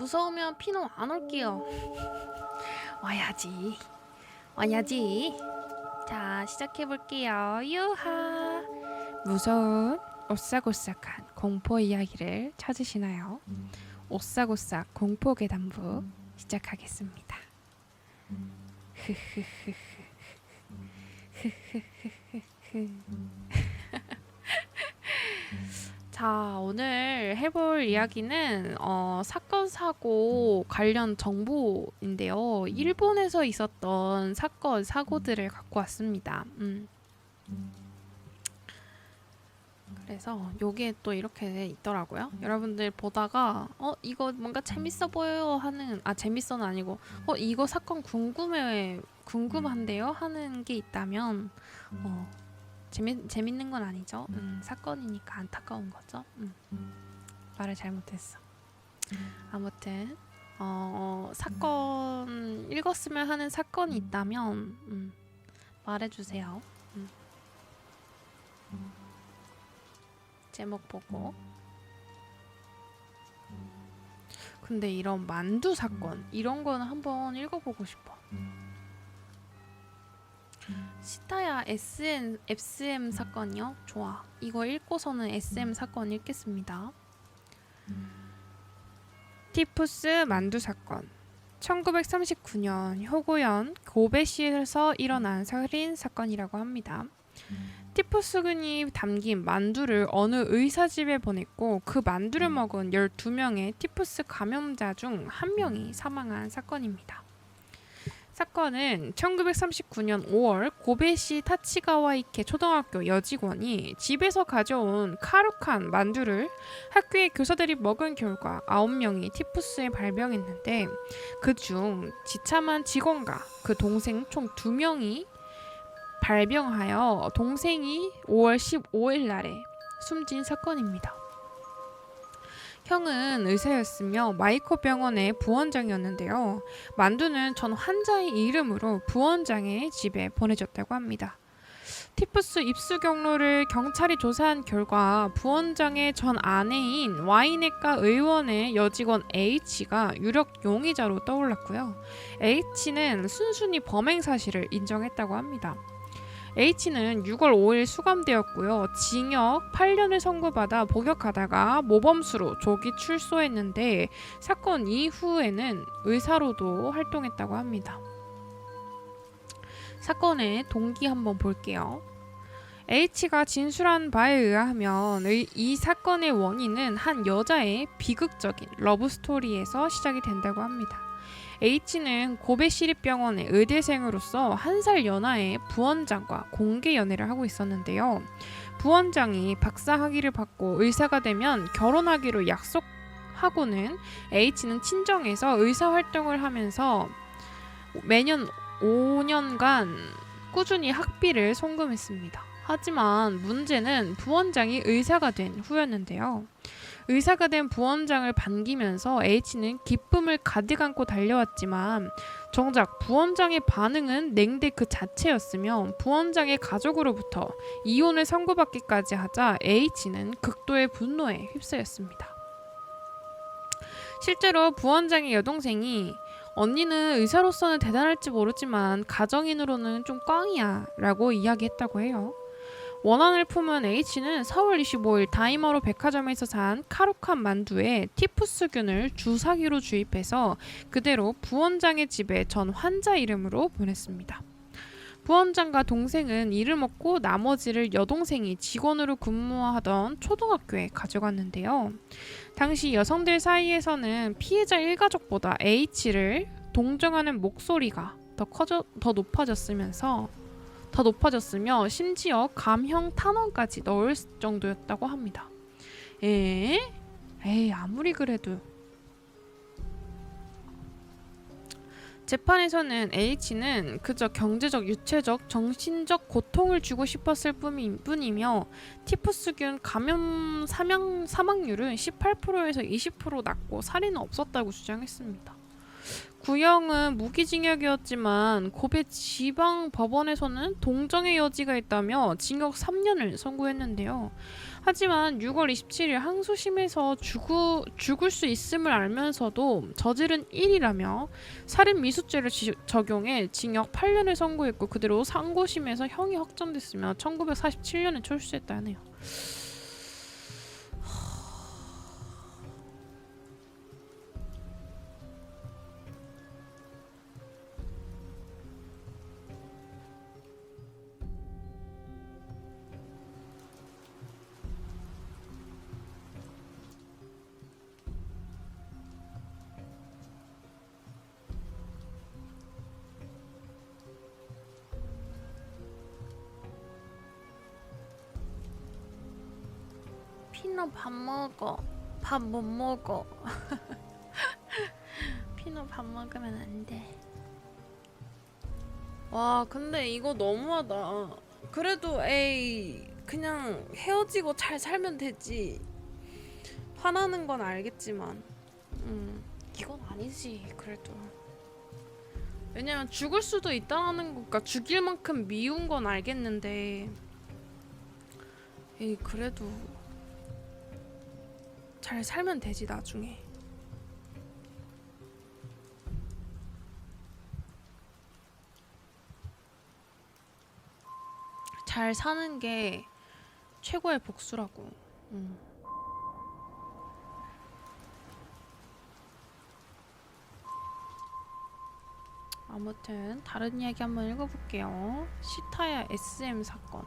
무서우면 피노 안 올게요. 와야지. 와야지. 자, 시작해볼게요. 유하. 무서운 오싹오싹한 공포 이야기를 찾으시나요? 오싹오싹 공포 계단부 시작하겠습니다. 자, 오늘 해볼 이야기는 사건 사고 관련 정보인데요. 일본에서 있었던 사건 사고들을 갖고 왔습니다. 그래서 요게 또 이렇게 있더라고요. 여러분들 보다가 이거 뭔가 재밌어 보여요 하는, 재밌어는 아니고 이거 사건 궁금한데요 하는 게 있다면 재밌는 건 아니죠. 사건이니까 안타까운 거죠. 말을 잘못했어. 아무튼 사건 읽었으면 하는 사건이 있다면 말해주세요. 제목 보고. 근데 이런 만두 사건 이런 거는 한번 읽어보고 싶어. 시타야 SM 사건이요? 좋아. 이거 읽고서는 SM 사건 읽겠습니다. 티푸스 만두 사건. 1939년 효고현 고베시에서 일어난 살인 사건이라고 합니다. 티푸스균이 담긴 만두를 어느 의사 집에 보냈고 그 만두를 먹은 12명의 티푸스 감염자 중 1명이 사망한 사건입니다. 사건은 1939년 5월 고베시 타치가와이케 초등학교 여직원이 집에서 가져온 카루칸 만두를 학교의 교사들이 먹은 결과 9명이 티푸스에 발병했는데 그중 지참한 직원과 그 동생 총 2명이 발병하여 동생이 5월 15일 날에 숨진 사건입니다. 형은 의사였으며 마이코 병원의 부원장이었는데요. 만두는 전 환자의 이름으로 부원장의 집에 보내졌다고 합니다. 티푸스 입수 경로를 경찰이 조사한 결과 부원장의 전 아내인 와이네카 의원의 여직원 H가 유력 용의자로 떠올랐고요. H는 순순히 범행 사실을 인정했다고 합니다. H는 6월 5일 수감되었고요. 징역 8년을 선고받아 복역하다가 모범수로 조기 출소했는데 사건 이후에는 의사로도 활동했다고 합니다. 사건의 동기 한번 볼게요. H가 진술한 바에 의하면 이 사건의 원인은 한 여자의 비극적인 러브스토리에서 시작이 된다고 합니다. H는 고베시립병원의 의대생으로서 1살 연하의 부원장과 공개 연애를 하고 있었는데요. 부원장이 박사 학위를 받고 의사가 되면 결혼하기로 약속하고는 H는 친정에서 의사활동을 하면서 매년 5년간 꾸준히 학비를 송금했습니다. 하지만 문제는 부원장이 의사가 된 후였는데요. 의사가 된 부원장을 반기면서 H는 기쁨을 가득 안고 달려왔지만 정작 부원장의 반응은 냉대 그 자체였으며 부원장의 가족으로부터 이혼을 선고받기까지 하자 H는 극도의 분노에 휩싸였습니다. 실제로 부원장의 여동생이 언니는 의사로서는 대단할지 모르지만 가정인으로는 좀 꽝이야 라고 이야기했다고 해요. 원한을 품은 H는 4월 25일 다이마루 백화점에서 산 카루칸 만두에 티푸스균을 주사기로 주입해서 그대로 부원장의 집에 전 환자 이름으로 보냈습니다. 부원장과 동생은 이를 먹고 나머지를 여동생이 직원으로 근무하던 초등학교에 가져갔는데요. 당시 여성들 사이에서는 피해자 일가족보다 H를 동정하는 목소리가 더 높아졌으며 심지어 감형 탄원까지 넣을 정도였다고 합니다. 에이 아무리 그래도. 재판에서는 H는 그저 경제적, 유체적, 정신적 고통을 주고 싶었을 뿐이며 티푸스균 감염 사망률은 18%에서 20% 낮고 살인은 없었다고 주장했습니다. 구형은 무기징역이었지만 고베 지방법원에서는 동정의 여지가 있다며 징역 3년을 선고했는데요. 하지만 6월 27일 항소심에서 죽을 수 있음을 알면서도 저지른 일이라며 살인 미수죄를 적용해 징역 8년을 선고했고 그대로 상고심에서 형이 확정됐으며 1947년에 철수했다 하네요. 피너 밥 먹어. 밥 못 먹어. 피너 밥 먹으면 안 돼. 와, 근데 이거 너무하다. 그래도 에이, 그냥 헤어지고 잘 살면 되지. 화나는 건 알겠지만, 이건 아니지. 그래도. 왜냐면 죽을 수도 있다는 거니까 죽일 만큼 미운 건 알겠는데, 에이, 그래도 잘 살면 되지 나중에. 잘 사는 게 최고의 복수라고. 아무튼 다른 이야기 한번 읽어볼게요. 시타야 SM 사건.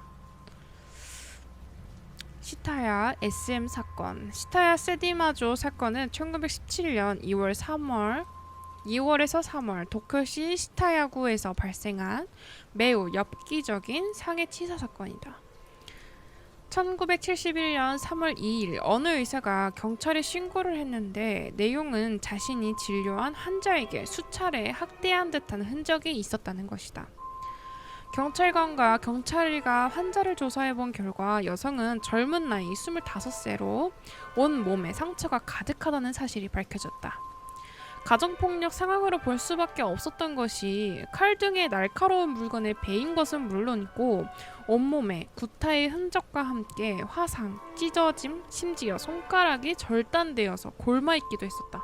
시타야 SM 사건. 시타야 세디마조 사건은 1917년 2월에서 3월 도쿄시 시타야구에서 발생한 매우 엽기적인 상해치사 사건이다. 1971년 3월 2일 어느 의사가 경찰에 신고를 했는데 내용은 자신이 진료한 환자에게 수차례 학대한 듯한 흔적이 있었다는 것이다. 경찰관과 경찰이가 환자를 조사해본 결과 여성은 젊은 나이 25세로 온 몸에 상처가 가득하다는 사실이 밝혀졌다. 가정폭력 상황으로 볼 수밖에 없었던 것이 칼 등의 날카로운 물건에 베인 것은 물론이고 온몸에 구타의 흔적과 함께 화상, 찢어짐, 심지어 손가락이 절단되어서 골마있기도 했었다.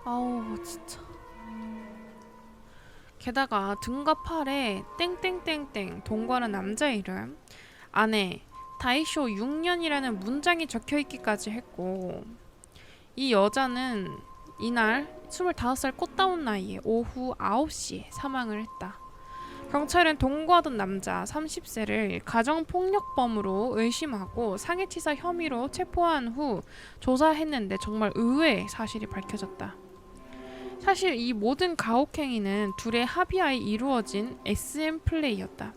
아우 진짜. 게다가 등과 팔에 땡땡땡땡 동거하는 남자 이름 안에 다이쇼 6년이라는 문장이 적혀있기까지 했고 이 여자는 이날 25살 꽃다운 나이에 오후 9시에 사망을 했다. 경찰은 동거하던 남자 30세를 가정폭력범으로 의심하고 상해치사 혐의로 체포한 후 조사했는데 정말 의외의 사실이 밝혀졌다. 사실 이 모든 가혹행위는 둘의 합의하에 이루어진 SM 플레이였다.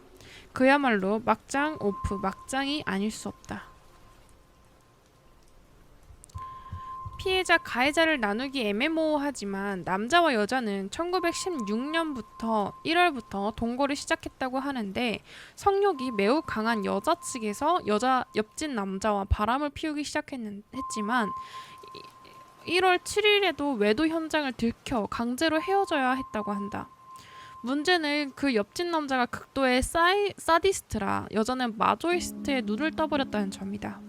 그야말로 막장 오프 막장이 아닐 수 없다. 피해자 가해자를 나누기 애매모호하지만 남자와 여자는 1916년부터 1월부터 동거를 시작했다고 하는데 성욕이 매우 강한 여자 측에서 옆집 남자와 바람을 피우기 시작했지만 1월 7일에도 외도 현장을 들켜 강제로 헤어져야 했다고 한다. 문제는 그 옆집 남자가 극도의 사디스트라 여자는 마조이스트에 눈을 떠버렸다는 점이다.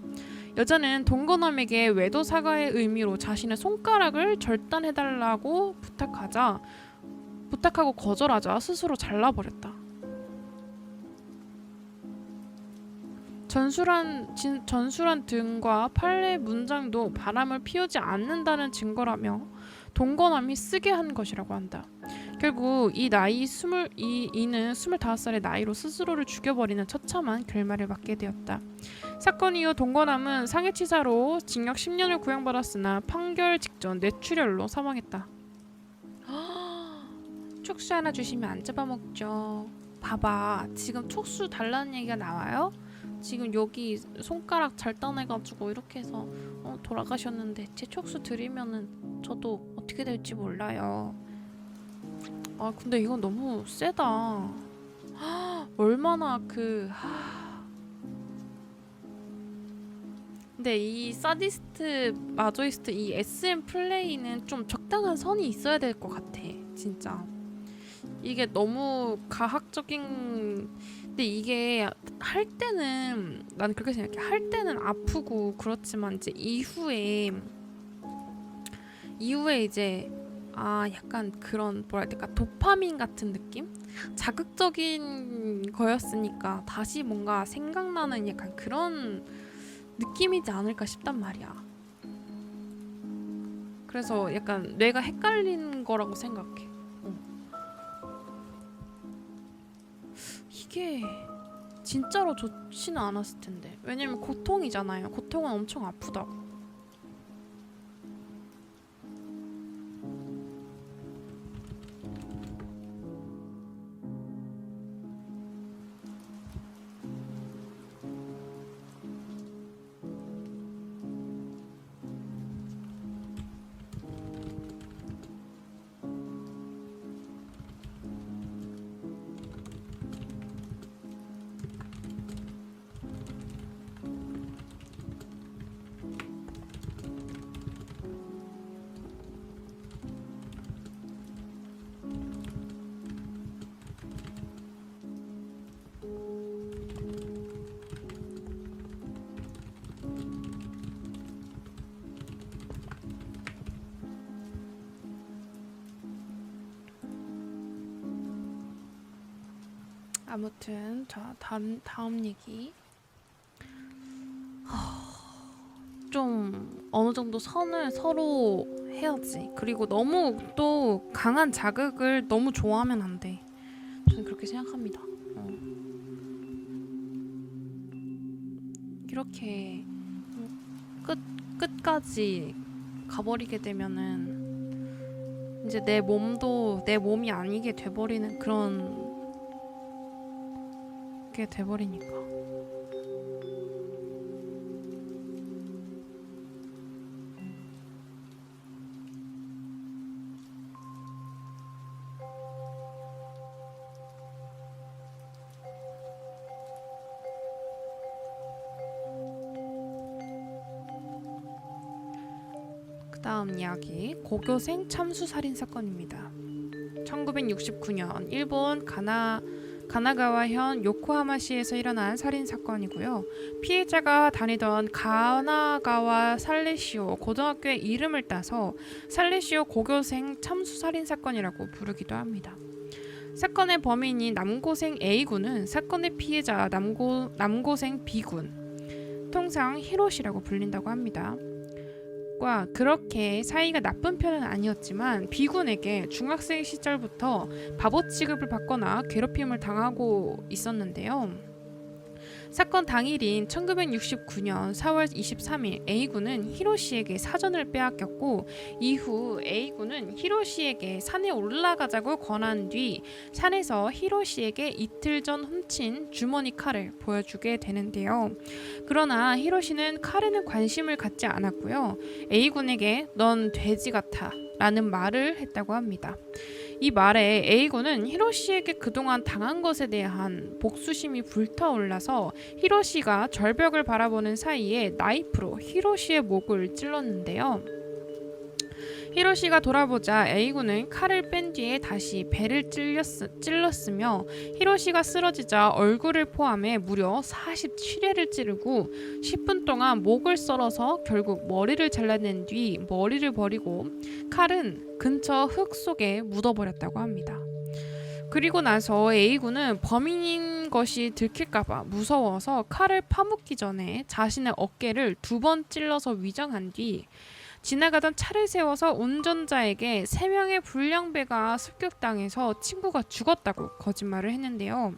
여자는 동거남에게 외도 사과의 의미로 자신의 손가락을 절단해달라고 부탁하고 거절하자 스스로 잘라버렸다. 전술한 등과 팔의 문장도 바람을 피우지 않는다는 증거라며 동거남이 쓰게 한 것이라고 한다. 결국 이는 25살의 나이로 스스로를 죽여버리는 처참한 결말을 맞게 되었다. 사건 이후 동거남은 상해치사로 징역 10년을 구형받았으나 판결 직전 뇌출혈로 사망했다. 촉수 하나 주시면 안 잡아먹죠. 봐봐, 지금 촉수 달라는 얘기가 나와요? 지금 여기 손가락 절단해가지고 이렇게 해서 돌아가셨는데 제 촉수 드리면은 저도 어떻게 될지 몰라요. 아 근데 이건 너무 세다. 얼마나 근데 이 사디스트, 마조이스트 이 SM 플레이는 좀 적당한 선이 있어야 될 것 같아. 진짜. 이게 너무 가학적인 근데 이게 할 때는 난 그렇게 생각해. 할 때는 아프고 그렇지만 이제 이후에 이제 약간 그런 뭐라 해야 될까 도파민 같은 느낌? 자극적인 거였으니까 다시 뭔가 생각나는 약간 그런 느낌이지 않을까 싶단 말이야. 그래서 약간 뇌가 헷갈린 거라고 생각해. 이게 진짜로 좋지는 않았을 텐데. 왜냐면 고통이잖아요. 고통은 엄청 아프다고. 아무튼 자 다음 얘기. 좀 어느 정도 선을 서로 해야지. 그리고 너무 또 강한 자극을 너무 좋아하면 안 돼. 저는 그렇게 생각합니다. 이렇게 끝까지 가버리게 되면은 이제 내 몸도 내 몸이 아니게 돼버리는 그런 게 돼버리니까. 다음 이야기 고교생 참수 살인 사건입니다. 1969년 일본 가나가와현 요코하마시에서 일어난 살인 사건이고요. 피해자가 다니던 가나가와 살레시오 고등학교의 이름을 따서 살레시오 고교생 참수 살인 사건이라고 부르기도 합니다. 사건의 범인인 남고생 A군은 사건의 피해자 남고생 B군, 통상 히로시라고 불린다고 합니다. 그렇게 사이가 나쁜 편은 아니었지만 B군에게 중학생 시절부터 바보 취급을 받거나 괴롭힘을 당하고 있었는데요. 사건 당일인 1969년 4월 23일 A군은 히로시에게 사전을 빼앗겼고 이후 A군은 히로시에게 산에 올라가자고 권한 뒤 산에서 히로시에게 이틀 전 훔친 주머니 칼을 보여주게 되는데요. 그러나 히로시는 칼에는 관심을 갖지 않았고요. A군에게 넌 돼지 같아 라는 말을 했다고 합니다. 이 말에 A군은 히로시에게 그동안 당한 것에 대한 복수심이 불타올라서 히로시가 절벽을 바라보는 사이에 나이프로 히로시의 목을 찔렀는데요. 히로시가 돌아보자 A군은 칼을 뺀 뒤에 다시 배를 찔렀으며 히로시가 쓰러지자 얼굴을 포함해 무려 47회를 찌르고 10분 동안 목을 썰어서 결국 머리를 잘라낸 뒤 머리를 버리고 칼은 근처 흙 속에 묻어버렸다고 합니다. 그리고 나서 A군은 범인인 것이 들킬까봐 무서워서 칼을 파묻기 전에 자신의 어깨를 2번 찔러서 위장한 뒤 지나가던 차를 세워서 운전자에게 3명의 불량배가 습격당해서 친구가 죽었다고 거짓말을 했는데요.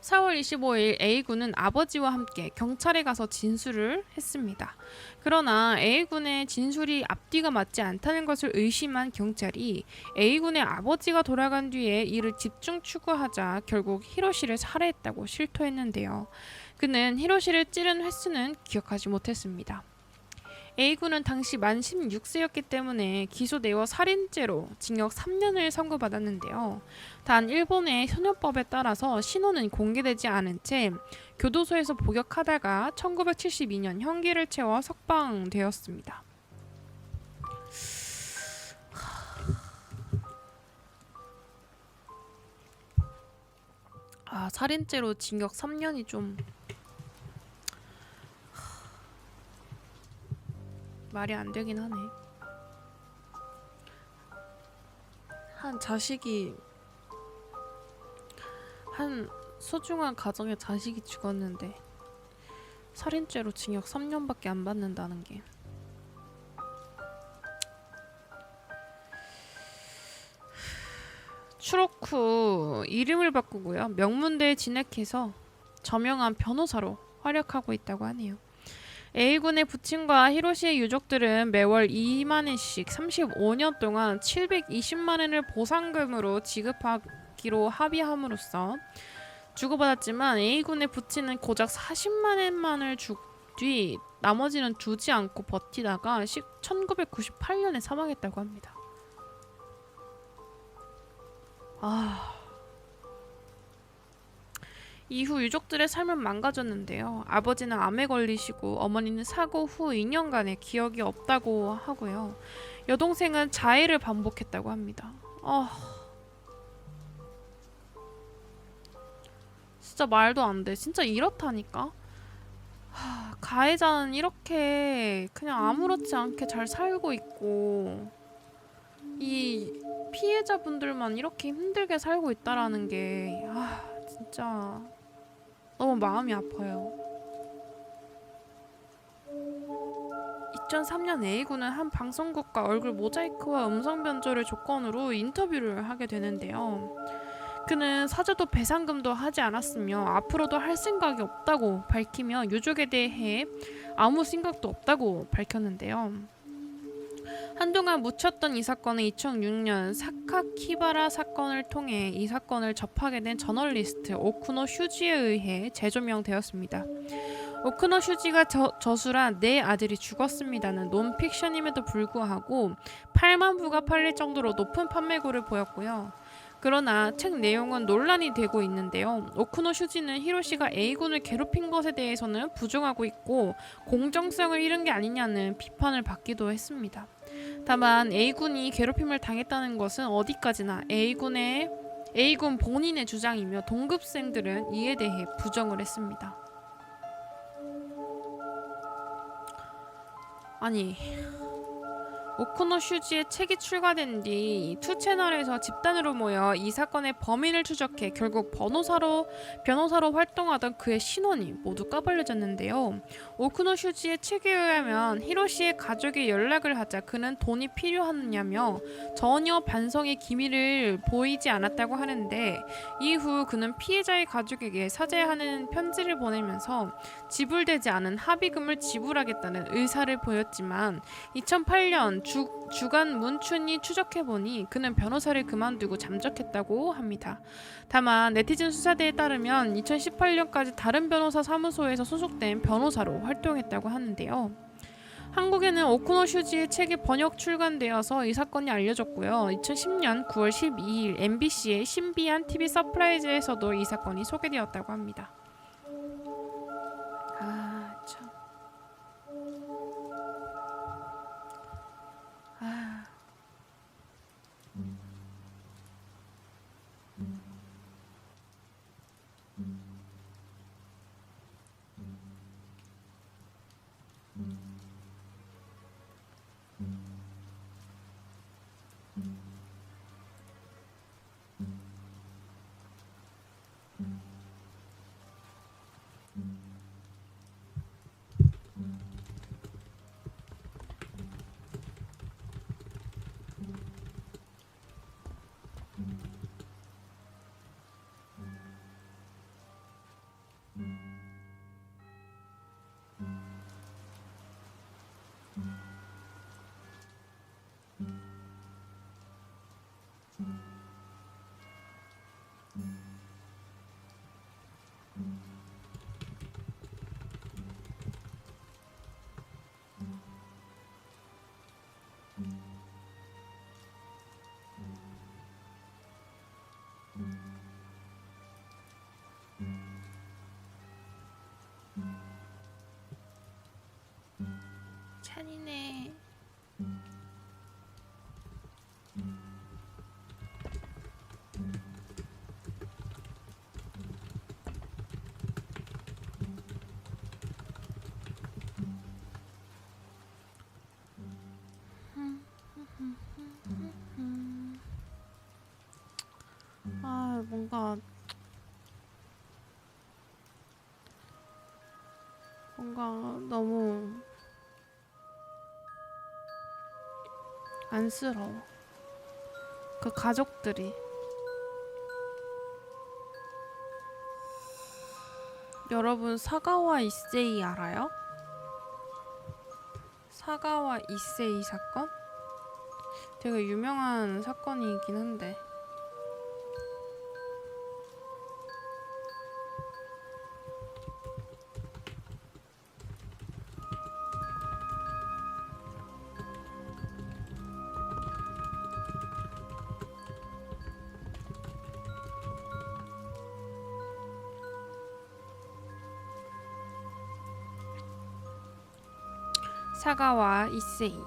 4월 25일 A군은 아버지와 함께 경찰에 가서 진술을 했습니다. 그러나 A군의 진술이 앞뒤가 맞지 않다는 것을 의심한 경찰이 A군의 아버지가 돌아간 뒤에 이를 집중 추구하자 결국 히로시를 살해했다고 실토했는데요. 그는 히로시를 찌른 횟수는 기억하지 못했습니다. A군은 당시 만 16세였기 때문에 기소되어 살인죄로 징역 3년을 선고받았는데요. 단 일본의 소녀법에 따라서 신원은 공개되지 않은 채 교도소에서 복역하다가 1972년 형기를 채워 석방되었습니다. 살인죄로 징역 3년이 좀 말이 안 되긴 하네. 한 소중한 가정의 자식이 죽었는데 살인죄로 징역 3년밖에 안 받는다는 게 추록 후 이름을 바꾸고요. 명문대에 진학해서 저명한 변호사로 활약하고 있다고 하네요. A군의 부친과 히로시의 유족들은 매월 2만엔씩 35년 동안 720만엔을 보상금으로 지급하기로 합의함으로써 주고받았지만 A군의 부친은 고작 40만엔만을 준 뒤 나머지는 주지 않고 버티다가 1998년에 사망했다고 합니다. 이후 유족들의 삶은 망가졌는데요. 아버지는 암에 걸리시고 어머니는 사고 후 2년간의 기억이 없다고 하고요. 여동생은 자해를 반복했다고 합니다. 진짜 말도 안 돼. 진짜 이렇다니까. 가해자는 이렇게 그냥 아무렇지 않게 잘 살고 있고 이 피해자분들만 이렇게 힘들게 살고 있다라는 게 진짜 너무 마음이 아파요. 2003년 A군은 한 방송국과 얼굴 모자이크와 음성 변조를 조건으로 인터뷰를 하게 되는데요. 그는 사죄도 배상금도 하지 않았으며 앞으로도 할 생각이 없다고 밝히며 유족에 대해 아무 생각도 없다고 밝혔는데요. 한동안 묻혔던 이 사건은 2006년 사카키바라 사건을 통해 이 사건을 접하게 된 저널리스트 오쿠노 슈지에 의해 재조명되었습니다. 오쿠노 슈지가 저술한 내 아들이 죽었습니다는 논픽션임에도 불구하고 8만 부가 팔릴 정도로 높은 판매고를 보였고요. 그러나 책 내용은 논란이 되고 있는데요. 오쿠노 슈지는 히로시가 A군을 괴롭힌 것에 대해서는 부정하고 있고 공정성을 잃은 게 아니냐는 비판을 받기도 했습니다. 다만 A군이 괴롭힘을 당했다는 것은 어디까지나 A군 본인의 주장이며 동급생들은 이에 대해 부정을 했습니다. 아니, 오쿠노 슈지의 책이 출간된 뒤 2채널에서 집단으로 모여 이 사건의 범인을 추적해 결국 변호사로 활동하던 그의 신원이 모두 까발려졌는데요. 오쿠노 슈지의 책에 의하면 히로시의 가족에 연락을 하자 그는 돈이 필요하냐며 전혀 반성의 기미를 보이지 않았다고 하는데 이후 그는 피해자의 가족에게 사죄하는 편지를 보내면서 지불되지 않은 합의금을 지불하겠다는 의사를 보였지만 2008년 주간 문춘이 추적해보니 그는 변호사를 그만두고 잠적했다고 합니다. 다만 네티즌 수사대에 따르면 2018년까지 다른 변호사 사무소에서 소속된 변호사로 활동했다고 하는데요. 한국에는 오쿠노 슈지의 책이 번역 출간되어서 이 사건이 알려졌고요. 2010년 9월 12일 MBC의 신비한 TV 서프라이즈에서도 이 사건이 소개되었다고 합니다. 참. 찬이네. 아, 뭔가 너무 안쓰러워. 그 가족들이. 여러분, 사가와 이세이 알아요? 사가와 이세이 사건? 되게 유명한 사건이긴 한데. 사가와 이세이.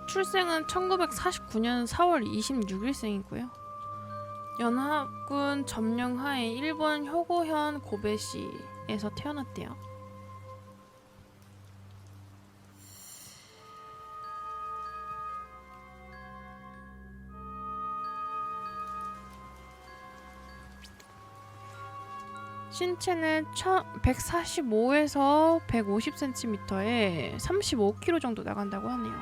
출생은 1949년 4월 26일생이고요. 연합군 점령하에 일본 효고현 고베시에서 태어났대요. 신체는 145에서 150cm에 35kg 정도 나간다고 하네요.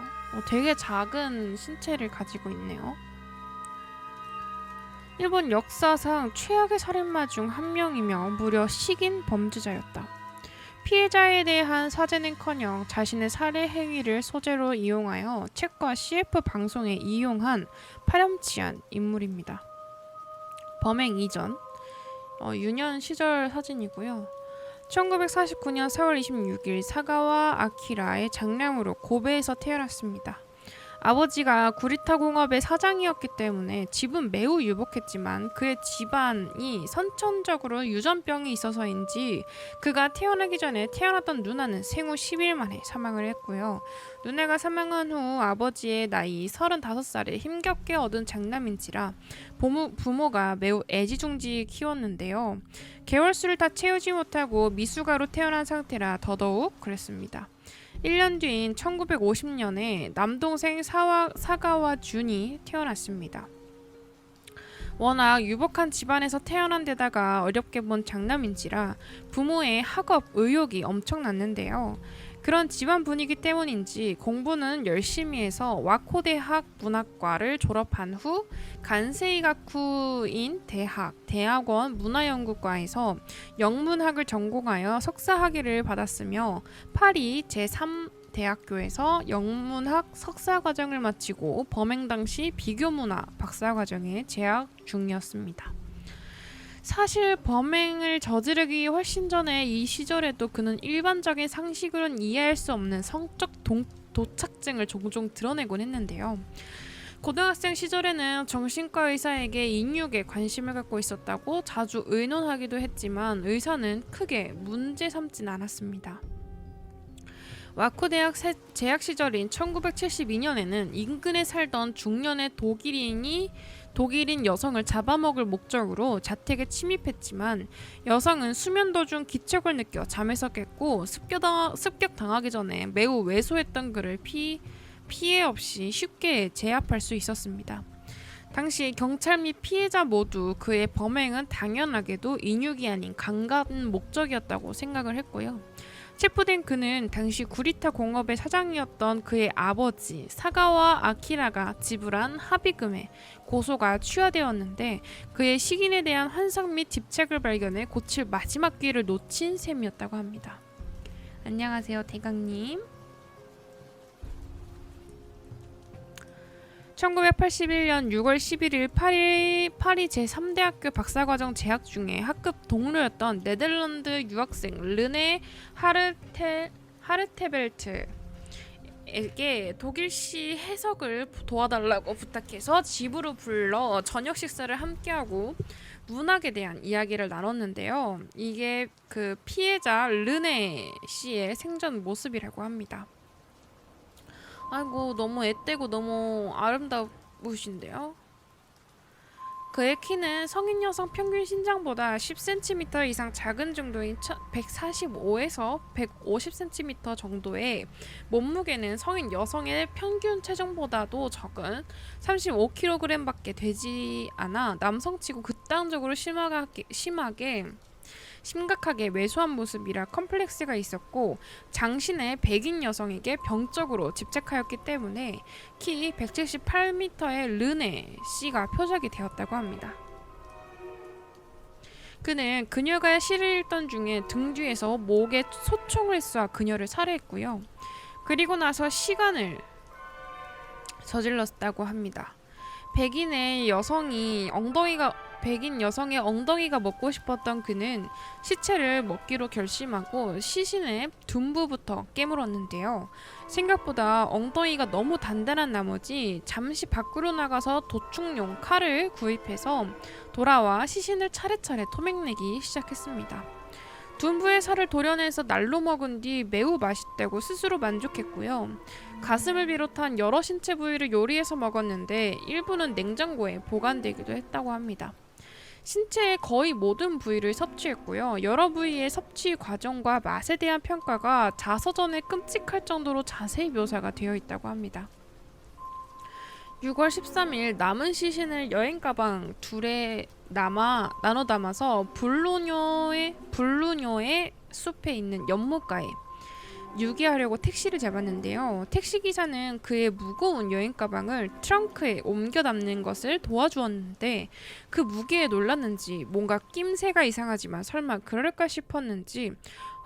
되게 작은 신체를 가지고 있네요. 일본 역사상 최악의 살인마 중 한 명이며 무려 식인 범죄자였다. 피해자에 대한 사죄는커녕 자신의 살해 행위를 소재로 이용하여 책과 CF 방송에 이용한 파렴치한 인물입니다. 범행 이전 유년 시절 사진이고요. 1949년 4월 26일 사가와 아키라의 장남으로 고베에서 태어났습니다. 아버지가 구리타 공업의 사장이었기 때문에 집은 매우 유복했지만 그의 집안이 선천적으로 유전병이 있어서인지 그가 태어나기 전에 태어났던 누나는 생후 10일 만에 사망을 했고요. 누나가 사망한 후 아버지의 나이 35살에 힘겹게 얻은 장남인지라 부모가 매우 애지중지 키웠는데요. 개월수를 다 채우지 못하고 미숙아로 태어난 상태라 더더욱 그랬습니다. 1년 뒤인 1950년에 남동생 사가와 준이 태어났습니다. 워낙 유복한 집안에서 태어난 데다가 어렵게 본 장남인지라 부모의 학업 의욕이 엄청났는데요. 그런 집안 분위기 때문인지 공부는 열심히 해서 와코대학 문학과를 졸업한 후 간세이가쿠인 대학원 문화연구과에서 영문학을 전공하여 석사학위를 받았으며 파리 제3대학교에서 영문학 석사과정을 마치고 범행 당시 비교문화 박사과정에 재학 중이었습니다. 사실 범행을 저지르기 훨씬 전에 이 시절에도 그는 일반적인 상식으로는 이해할 수 없는 성적 도착증을 종종 드러내곤 했는데요. 고등학생 시절에는 정신과 의사에게 인육에 관심을 갖고 있었다고 자주 의논하기도 했지만 의사는 크게 문제 삼진 않았습니다. 와코대학 재학 시절인 1972년에는 인근에 살던 중년의 독일인 여성을 잡아먹을 목적으로 자택에 침입했지만 여성은 수면 도중 기척을 느껴 잠에서 깼고 습격당하기 전에 매우 왜소했던 그를 피해 없이 쉽게 제압할 수 있었습니다. 당시 경찰 및 피해자 모두 그의 범행은 당연하게도 인육이 아닌 강간 목적이었다고 생각을 했고요. 체포된 그는 당시 구리타 공업의 사장이었던 그의 아버지 사가와 아키라가 지불한 합의금에 고소가 취하되었는데 그의 식인에 대한 환상 및 집착을 발견해 고칠 마지막 기회를 놓친 셈이었다고 합니다. 안녕하세요, 대강님. 1981년 6월 11일 파리 제3대학교 박사과정 재학 중에 학급 동료였던 네덜란드 유학생 르네 하르테벨트에 에게 독일시 해석을 도와달라고 부탁해서 집으로 불러 저녁 식사를 함께하고 문학에 대한 이야기를 나눴는데요. 이게 그 피해자 르네 씨의 생전 모습이라고 합니다. 아이고 너무 앳되고 너무 아름다우신데요. 그의 키는 성인 여성 평균 신장보다 10cm 이상 작은 정도인 145에서 150cm 정도의, 몸무게는 성인 여성의 평균 체중보다도 적은 35kg밖에 되지 않아 남성치고 극단적으로 심각하게 왜소한 모습이라 컴플렉스가 있었고, 장신의 백인 여성에게 병적으로 집착하였기 때문에 키 178m의 르네 씨가 표적이 되었다고 합니다. 그는 그녀가 시를 읽던 중에 등 뒤에서 목에 소총을 쏴 그녀를 살해했고요. 그리고 나서 시간을 저질렀다고 합니다. 백인 여성의 엉덩이가 먹고 싶었던 그는 시체를 먹기로 결심하고 시신의 둔부부터 깨물었는데요. 생각보다 엉덩이가 너무 단단한 나머지 잠시 밖으로 나가서 도축용 칼을 구입해서 돌아와 시신을 차례차례 토막내기 시작했습니다. 둔부의 살을 도려내서 날로 먹은 뒤 매우 맛있다고 스스로 만족했고요. 가슴을 비롯한 여러 신체 부위를 요리해서 먹었는데 일부는 냉장고에 보관되기도 했다고 합니다. 신체의 거의 모든 부위를 섭취했고요. 여러 부위의 섭취 과정과 맛에 대한 평가가 자서전에 끔찍할 정도로 자세히 묘사가 되어 있다고 합니다. 6월 13일 남은 시신을 여행 가방 둘에 나눠 담아서 블루뇨의 숲에 있는 연못가에 유기하려고 택시를 잡았는데요. 택시기사는 그의 무거운 여행 가방을 트렁크에 옮겨 담는 것을 도와주었는데 그 무게에 놀랐는지 뭔가 낌새가 이상하지만 설마 그럴까 싶었는지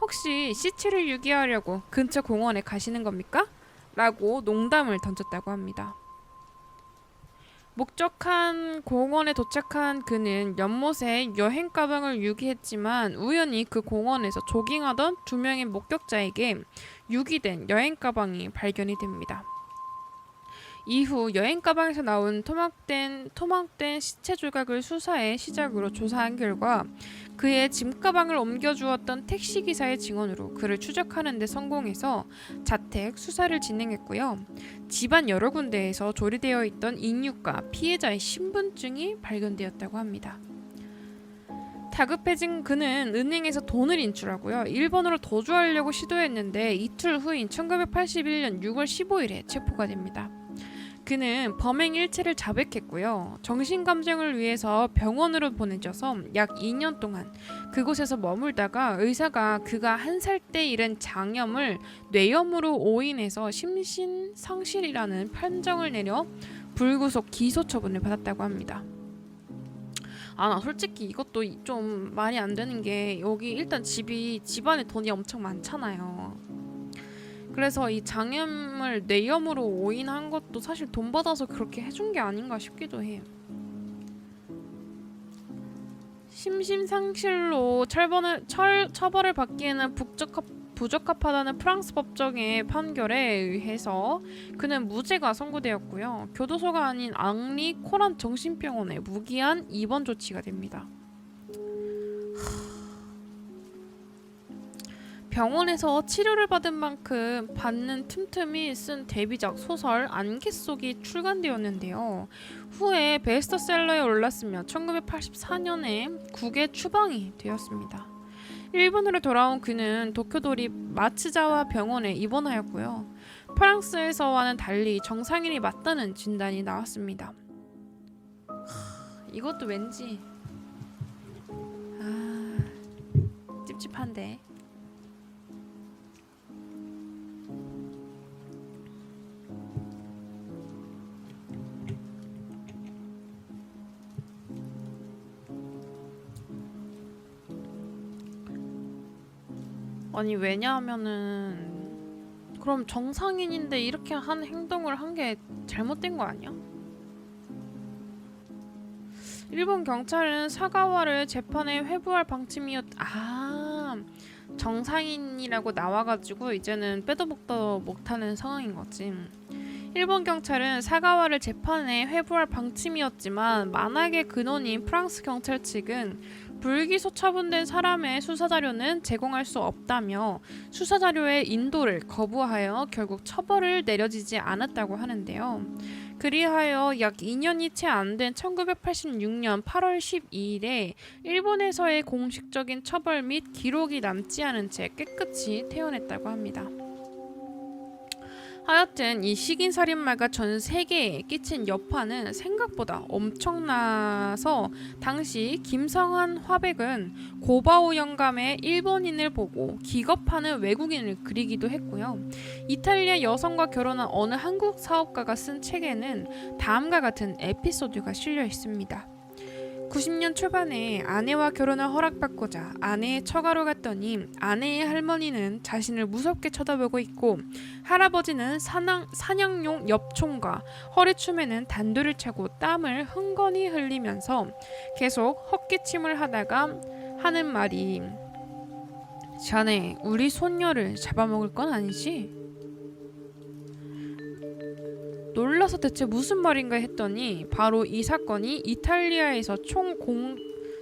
혹시 시체를 유기하려고 근처 공원에 가시는 겁니까? 라고 농담을 던졌다고 합니다. 목적한 공원에 도착한 그는 연못에 여행 가방을 유기했지만 우연히 그 공원에서 조깅하던 2명의 목격자에게 유기된 여행 가방이 발견이 됩니다. 이후 여행 가방에서 나온 토막된 시체 조각을 수사해 시작으로 조사한 결과 그의 짐가방을 옮겨주었던 택시기사의 증언으로 그를 추적하는 데 성공해서 자택 수사를 진행했고요. 집안 여러 군데에서 조리되어 있던 인육과 피해자의 신분증이 발견되었다고 합니다. 다급해진 그는 은행에서 돈을 인출하고요. 일본으로 도주하려고 시도했는데 이틀 후인 1981년 6월 15일에 체포가 됩니다. 그는 범행 일체를 자백했고요. 정신감정을 위해서 병원으로 보내져서 약 2년 동안 그곳에서 머물다가 의사가 그가 1살 때 잃은 장염을 뇌염으로 오인해서 심신상실이라는 판정을 내려 불구속 기소 처분을 받았다고 합니다. 나 솔직히 이것도 좀 말이 안 되는 게, 여기 일단 집안에 돈이 엄청 많잖아요. 그래서 이 장염을 뇌염으로 오인한 것도 사실 돈 받아서 그렇게 해준 게 아닌가 싶기도 해요. 심신상실로 처벌을 받기에는 부적합하다는 프랑스 법정의 판결에 의해서 그는 무죄가 선고되었고요. 교도소가 아닌 앙리 코란 정신병원에 무기한 입원 조치가 됩니다. 병원에서 치료를 받은 만큼 받는 틈틈이 쓴 데뷔작 소설 안개 속이 출간되었는데요. 후에 베스트셀러에 올랐으며 1984년에 국외 추방이 되었습니다. 일본으로 돌아온 그는 도쿄도립 마츠자와 병원에 입원하였고요. 프랑스에서와는 달리 정상인이 맞다는 진단이 나왔습니다. 이것도 왠지 찝찝한데. 아니 왜냐하면은 그럼 정상인인데 이렇게 한 행동을 한 게 잘못된 거 아니야? 일본 경찰은 사가와를 재판에 회부할 방침이었. 정상인이라고 나와가지고 이제는 빼도 먹도 못하는 상황인 거지. 일본 경찰은 사가와를 재판에 회부할 방침이었지만 만악의 근원인 프랑스 경찰 측은 불기소 처분된 사람의 수사자료는 제공할 수 없다며 수사자료의 인도를 거부하여 결국 처벌을 내려지지 않았다고 하는데요. 그리하여 약 2년이 채 안 된 1986년 8월 12일에 일본에서의 공식적인 처벌 및 기록이 남지 않은 채 깨끗이 퇴원했다고 합니다. 하여튼 이 식인살인마가 전 세계에 끼친 여파는 생각보다 엄청나서 당시 김성한 화백은 고바오 영감의 일본인을 보고 기겁하는 외국인을 그리기도 했고요. 이탈리아 여성과 결혼한 어느 한국 사업가가 쓴 책에는 다음과 같은 에피소드가 실려 있습니다. 90년 초반에 아내와 결혼을 허락받고자 아내의 처가로 갔더니 아내의 할머니는 자신을 무섭게 쳐다보고 있고 할아버지는 사냥용 엽총과 허리춤에는 단도를 차고 땀을 흥건히 흘리면서 계속 헛기침을 하다가 하는 말이 자네 우리 손녀를 잡아먹을 건 아니지? 놀라서 대체 무슨 말인가 했더니 바로 이 사건이 이탈리아에서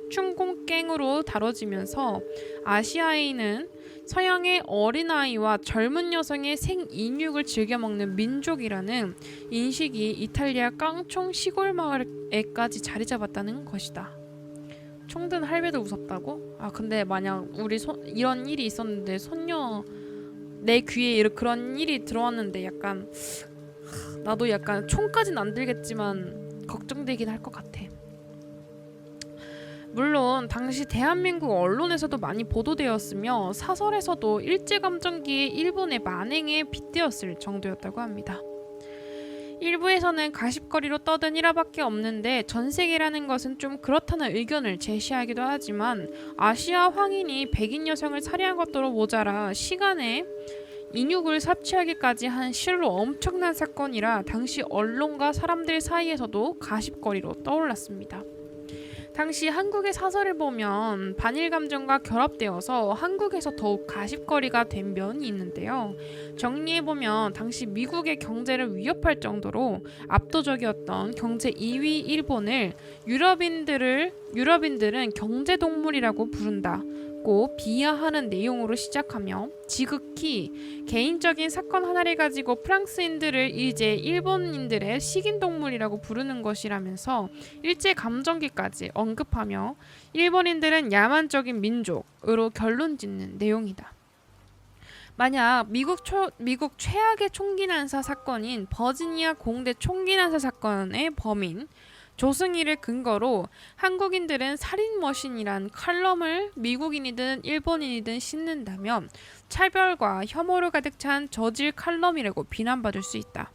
총공갱으로 다뤄지면서 아시아인은 서양의 어린아이와 젊은 여성의 생인육을 즐겨 먹는 민족이라는 인식이 이탈리아 깡총 시골 마을에까지 자리 잡았다는 것이다. 총든 할배도 무섭다고? 아 근데 만약 이런 일이 있었는데 손녀 내 귀에 그런 일이 들어왔는데 약간 나도 약간 총까지는 안 들겠지만 걱정되긴 할 것 같아. 물론 당시 대한민국 언론에서도 많이 보도되었으며 사설에서도 일제감정기의 일본의 만행에 빗대었을 정도였다고 합니다. 일부에서는 가십거리로 떠든 일화밖에 없는데 전세계라는 것은 좀 그렇다는 의견을 제시하기도 하지만 아시아 황인이 백인 여성을 살해한 것도 모자라 시간에 인육을 섭취하기까지 한 실로 엄청난 사건이라 당시 언론과 사람들 사이에서도 가십거리로 떠올랐습니다. 당시 한국의 사설을 보면 반일 감정과 결합되어서 한국에서 더욱 가십거리가 된 면이 있는데요. 정리해보면 당시 미국의 경제를 위협할 정도로 압도적이었던 경제 2위 일본을 유럽인들은 경제동물이라고 부른다. 비하하는 내용으로 시작하며 지극히 개인적인 사건 하나를 가지고 프랑스인들을 이제 일본인들의 식인동물이라고 부르는 것이라면서 일제감정기까지 언급하며 일본인들은 야만적인 민족으로 결론짓는 내용이다. 만약 미국 최악의 총기 난사 사건인 버지니아 공대 총기 난사 사건의 범인 조승희를 근거로 한국인들은 살인머신이란 칼럼을 미국인이든 일본인이든 싣는다면 차별과 혐오로 가득 찬 저질 칼럼이라고 비난받을 수 있다.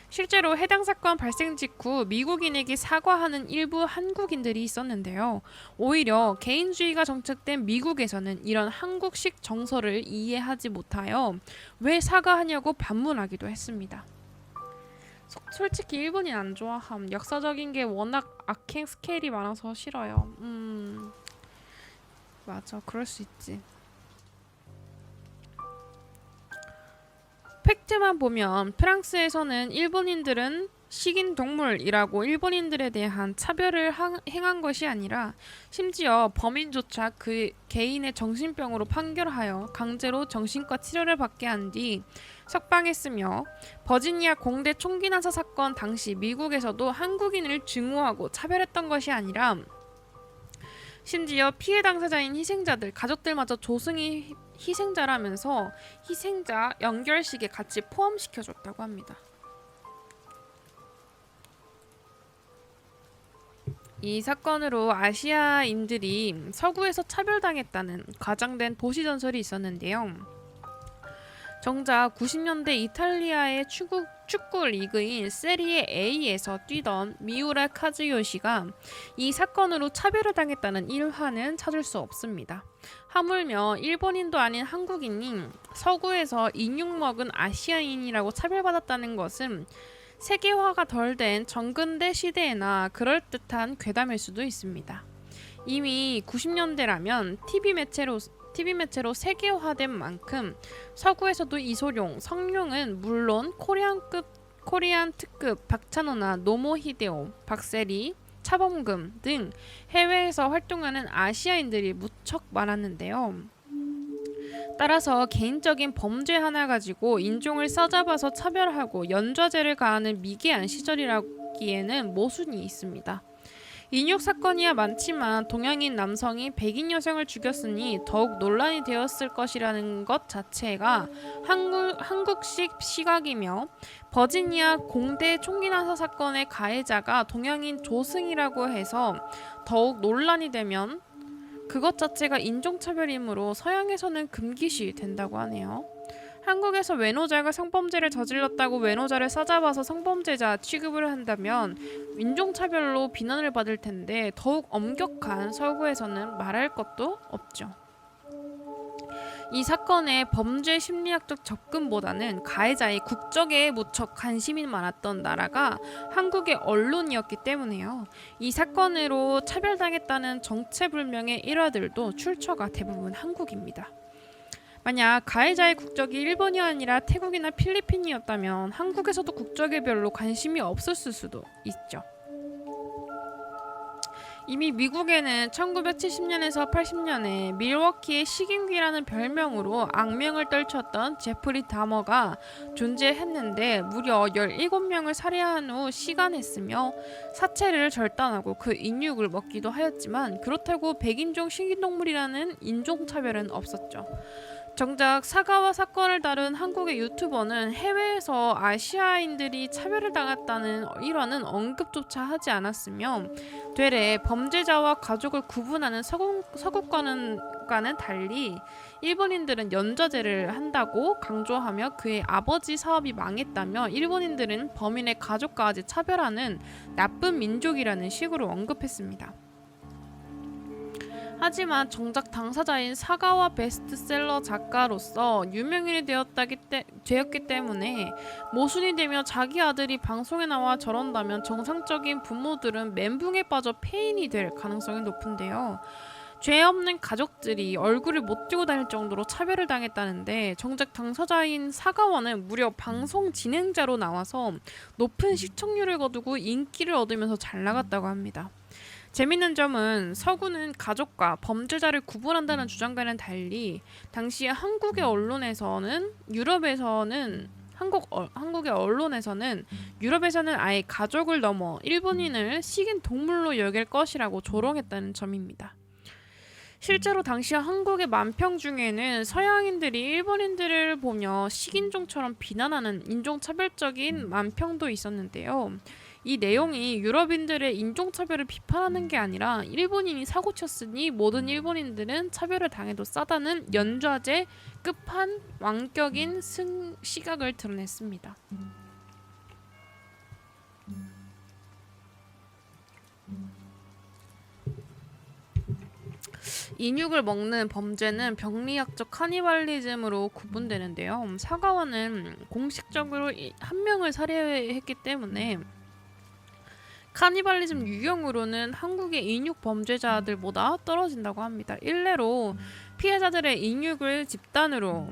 실제로 해당 사건 발생 직후 미국인에게 사과하는 일부 한국인들이 있었는데요. 오히려 개인주의가 정착된 미국에서는 이런 한국식 정서를 이해하지 못하여 왜 사과하냐고 반문하기도 했습니다. 솔직히 일본인 안 좋아함. 역사적인 게 워낙 악행 스케일이 많아서 싫어요. 맞아, 그럴 수 있지. 팩트만 보면 프랑스에서는 일본인들은 식인 동물이라고 일본인들에 대한 차별을 행한 것이 아니라 심지어 범인조차 그 개인의 정신병으로 판결하여 강제로 정신과 치료를 받게 한 뒤 석방했으며 버지니아 공대 총기 난사 사건 당시 미국에서도 한국인을 증오하고 차별했던 것이 아니라 심지어 피해 당사자인 희생자들 가족들마저 조승희 희생자라면서 희생자 연결식에 같이 포함시켜줬다고 합니다. 이 사건으로 아시아인들이 서구에서 차별당했다는 과장된 도시전설이 있었는데요. 정작 90년대 이탈리아의 축구 리그인 세리에 A에서 뛰던 미우라 카즈요시가 이 사건으로 차별을 당했다는 일화는 찾을 수 없습니다. 하물며 일본인도 아닌 한국인이 서구에서 인육 먹은 아시아인이라고 차별받았다는 것은 세계화가 덜 된 정근대 시대에나 그럴듯한 괴담일 수도 있습니다. 이미 90년대라면 TV 매체로 세계화된 만큼 서구에서도 이소룡, 성룡은 물론 코리안 특급 박찬호나 노모 히데오, 박세리, 차범금 등 해외에서 활동하는 아시아인들이 무척 많았는데요. 따라서 개인적인 범죄 하나 가지고 인종을 싸잡아서 차별하고 연좌제를 가하는 미개한 시절이라기에는 모순이 있습니다. 인육 사건이야 많지만 동양인 남성이 백인 여성을 죽였으니 더욱 논란이 되었을 것이라는 것 자체가 한국식 시각이며, 버지니아 공대 총기 난사 사건의 가해자가 동양인 조승이라고 해서 더욱 논란이 되면 그것 자체가 인종차별이므로 서양에서는 금기시 된다고 하네요. 한국에서 외노자가 성범죄를 저질렀다고 외노자를 싸잡아서 성범죄자 취급을 한다면 인종차별로 비난을 받을 텐데, 더욱 엄격한 서구에서는 말할 것도 없죠. 이 사건의 범죄 심리학적 접근보다는 가해자의 국적에 무척 관심이 많았던 나라가 한국의 언론이었기 때문에요. 이 사건으로 차별당했다는 정체불명의 일화들도 출처가 대부분 한국입니다. 만약 가해자의 국적이 일본이 아니라 태국이나 필리핀이었다면 한국에서도 국적에 별로 관심이 없었을 수도 있죠. 이미 미국에는 1970년에서 80년에 밀워키의 식인귀라는 별명으로 악명을 떨쳤던 제프리 다머가 존재했는데, 무려 17명을 살해한 후 시간했으며 사체를 절단하고 그 인육을 먹기도 하였지만, 그렇다고 백인종 식인동물이라는 인종차별은 없었죠. 정작 사가와 사건을 다룬 한국의 유튜버는 해외에서 아시아인들이 차별을 당했다는 일화는 언급조차 하지 않았으며, 되레 범죄자와 가족을 구분하는 서구과는 달리 일본인들은 연좌제를 한다고 강조하며 그의 아버지 사업이 망했다며 일본인들은 범인의 가족까지 차별하는 나쁜 민족이라는 식으로 언급했습니다. 하지만 정작 당사자인 사가와 베스트셀러 작가로서 유명인이 되었기 때문에 모순이 되며 자기 아들이 방송에 나와 저런다면 정상적인 부모들은 멘붕에 빠져 폐인이 될 가능성이 높은데요. 죄 없는 가족들이 얼굴을 못 들고 다닐 정도로 차별을 당했다는데, 정작 당사자인 사가와는 무려 방송 진행자로 나와서 높은 시청률을 거두고 인기를 얻으면서 잘 나갔다고 합니다. 재밌는 점은 서구는 가족과 범죄자를 구분한다는 주장과는 달리 당시 한국의 언론에서는 한국의 언론에서는 유럽에서는 아예 가족을 넘어 일본인을 식인 동물로 여길 것이라고 조롱했다는 점입니다. 실제로 당시 한국의 만평 중에는 서양인들이 일본인들을 보며 식인종처럼 비난하는 인종차별적인 만평도 있었는데요. 이 내용이 유럽인들의 인종차별을 비판하는 게 아니라 일본인이 사고쳤으니 모든 일본인들은 차별을 당해도 싸다는 연좌제 끝판 왕격인 시각을 드러냈습니다. 인육을 먹는 범죄는 병리학적 카니발리즘으로 구분되는데요. 사가와는 공식적으로 한 명을 살해했기 때문에 카니발리즘 유형으로는 한국의 인육 범죄자들보다 떨어진다고 합니다. 일례로 피해자들의 인육을 집단으로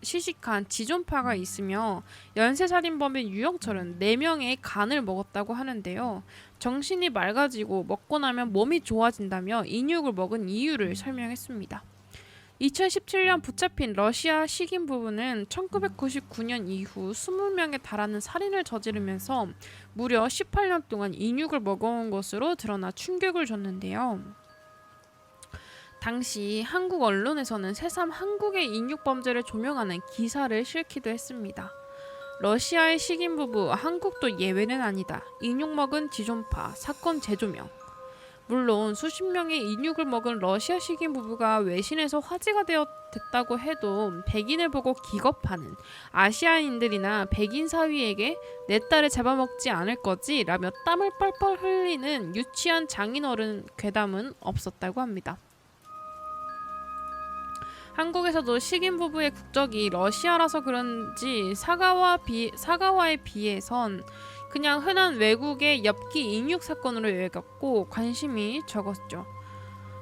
시식한 지존파가 있으며, 연쇄살인범인 유영철은 4명의 간을 먹었다고 하는데요. 정신이 맑아지고 먹고 나면 몸이 좋아진다며 인육을 먹은 이유를 설명했습니다. 2017년 붙잡힌 러시아 식인 부부는 1999년 이후 20명에 달하는 살인을 저지르면서 무려 18년 동안 인육을 먹어온 것으로 드러나 충격을 줬는데요. 당시 한국 언론에서는 새삼 한국의 인육 범죄를 조명하는 기사를 실기도 했습니다. 러시아의 식인 부부, 한국도 예외는 아니다. 인육 먹은 지존파, 사건 재조명. 물론 수십 명의 인육을 먹은 러시아 식인 부부가 외신에서 화제가 됐다고 해도 백인을 보고 기겁하는 아시아인들이나 백인 사위에게 내 딸을 잡아먹지 않을 거지 라며 땀을 뻘뻘 흘리는 유치한 장인어른 괴담은 없었다고 합니다. 한국에서도 식인 부부의 국적이 러시아라서 그런지 사가와에 비해선 그냥 흔한 외국의 엽기 인육 사건으로 여겼고 관심이 적었죠.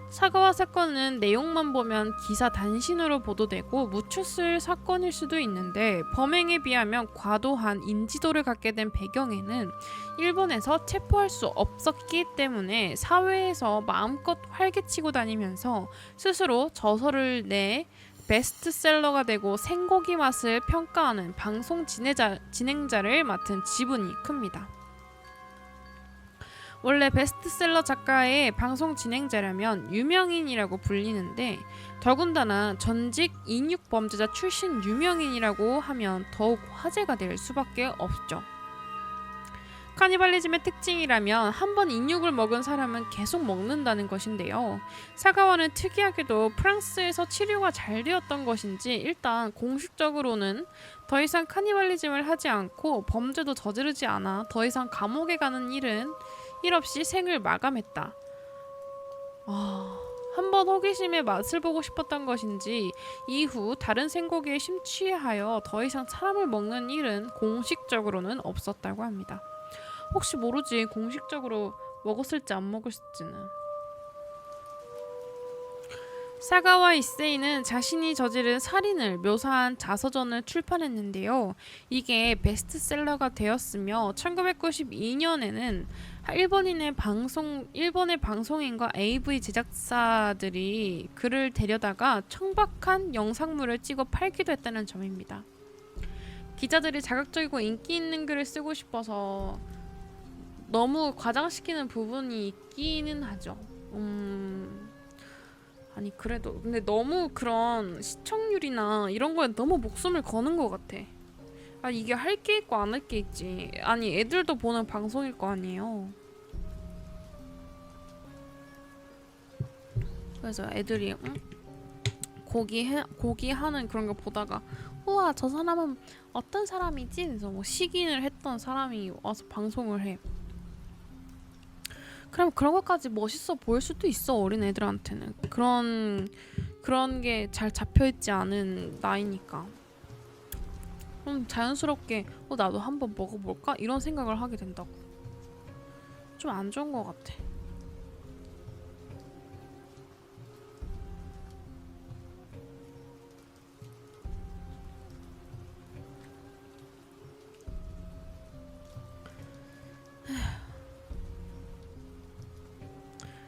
사가와 사건은 내용만 보면 기사 단신으로 보도되고 묻혔을 사건일 수도 있는데 범행에 비하면 과도한 인지도를 갖게 된 배경에는 일본에서 체포할 수 없었기 때문에 사회에서 마음껏 활개치고 다니면서 스스로 저서를 내 베스트셀러가 되고 생고기 맛을 평가하는 방송 진행자를 맡은 지분이 큽니다. 원래 베스트셀러 작가의 방송 진행자라면 유명인이라고 불리는데 더군다나 전직 인육범죄자 출신 유명인이라고 하면 더욱 화제가 될 수밖에 없죠. 카니발리즘의 특징이라면 한 번 인육을 먹은 사람은 계속 먹는다는 것인데요. 사가와는 특이하게도 프랑스에서 치료가 잘 되었던 것인지 일단 공식적으로는 더 이상 카니발리즘을 하지 않고 범죄도 저지르지 않아 더 이상 감옥에 가는 일 없이 생을 마감했다. 한번 호기심의 맛을 보고 싶었던 것인지 이후 다른 생고기에 심취하여 더 이상 사람을 먹는 일은 공식적으로는 없었다고 합니다. 혹시 모르지 공식적으로 먹었을지 안 먹었을지는. 사가와 이세이는 자신이 저지른 살인을 묘사한 자서전을 출판했는데요. 이게 베스트셀러가 되었으며 1992년에는 일본의 방송인과 AV 제작사들이 그를 데려다가 청박한 영상물을 찍어 팔기도 했다는 점입니다. 기자들이 자극적이고 인기 있는 글을 쓰고 싶어서 너무 과장시키는 부분이 있기는 하죠. 아니 그래도 근데 너무 그런 시청률이나 이런 거에 너무 목숨을 거는 것 같아. 아 이게 할 게 있고 안 할 게 있지. 아니 애들도 보는 방송일 거 아니에요. 그래서 애들이 고기 하는 그런 거 보다가 우와 저 사람은 어떤 사람이지? 그래서 뭐 식인을 했던 사람이 와서 방송을 해. 그럼 그런 것까지 멋있어 보일 수도 있어 어린 애들한테는. 그런 게 잘 잡혀있지 않은 나이니까. 그럼 자연스럽게 나도 한번 먹어볼까? 이런 생각을 하게 된다고. 좀 안 좋은 것 같아.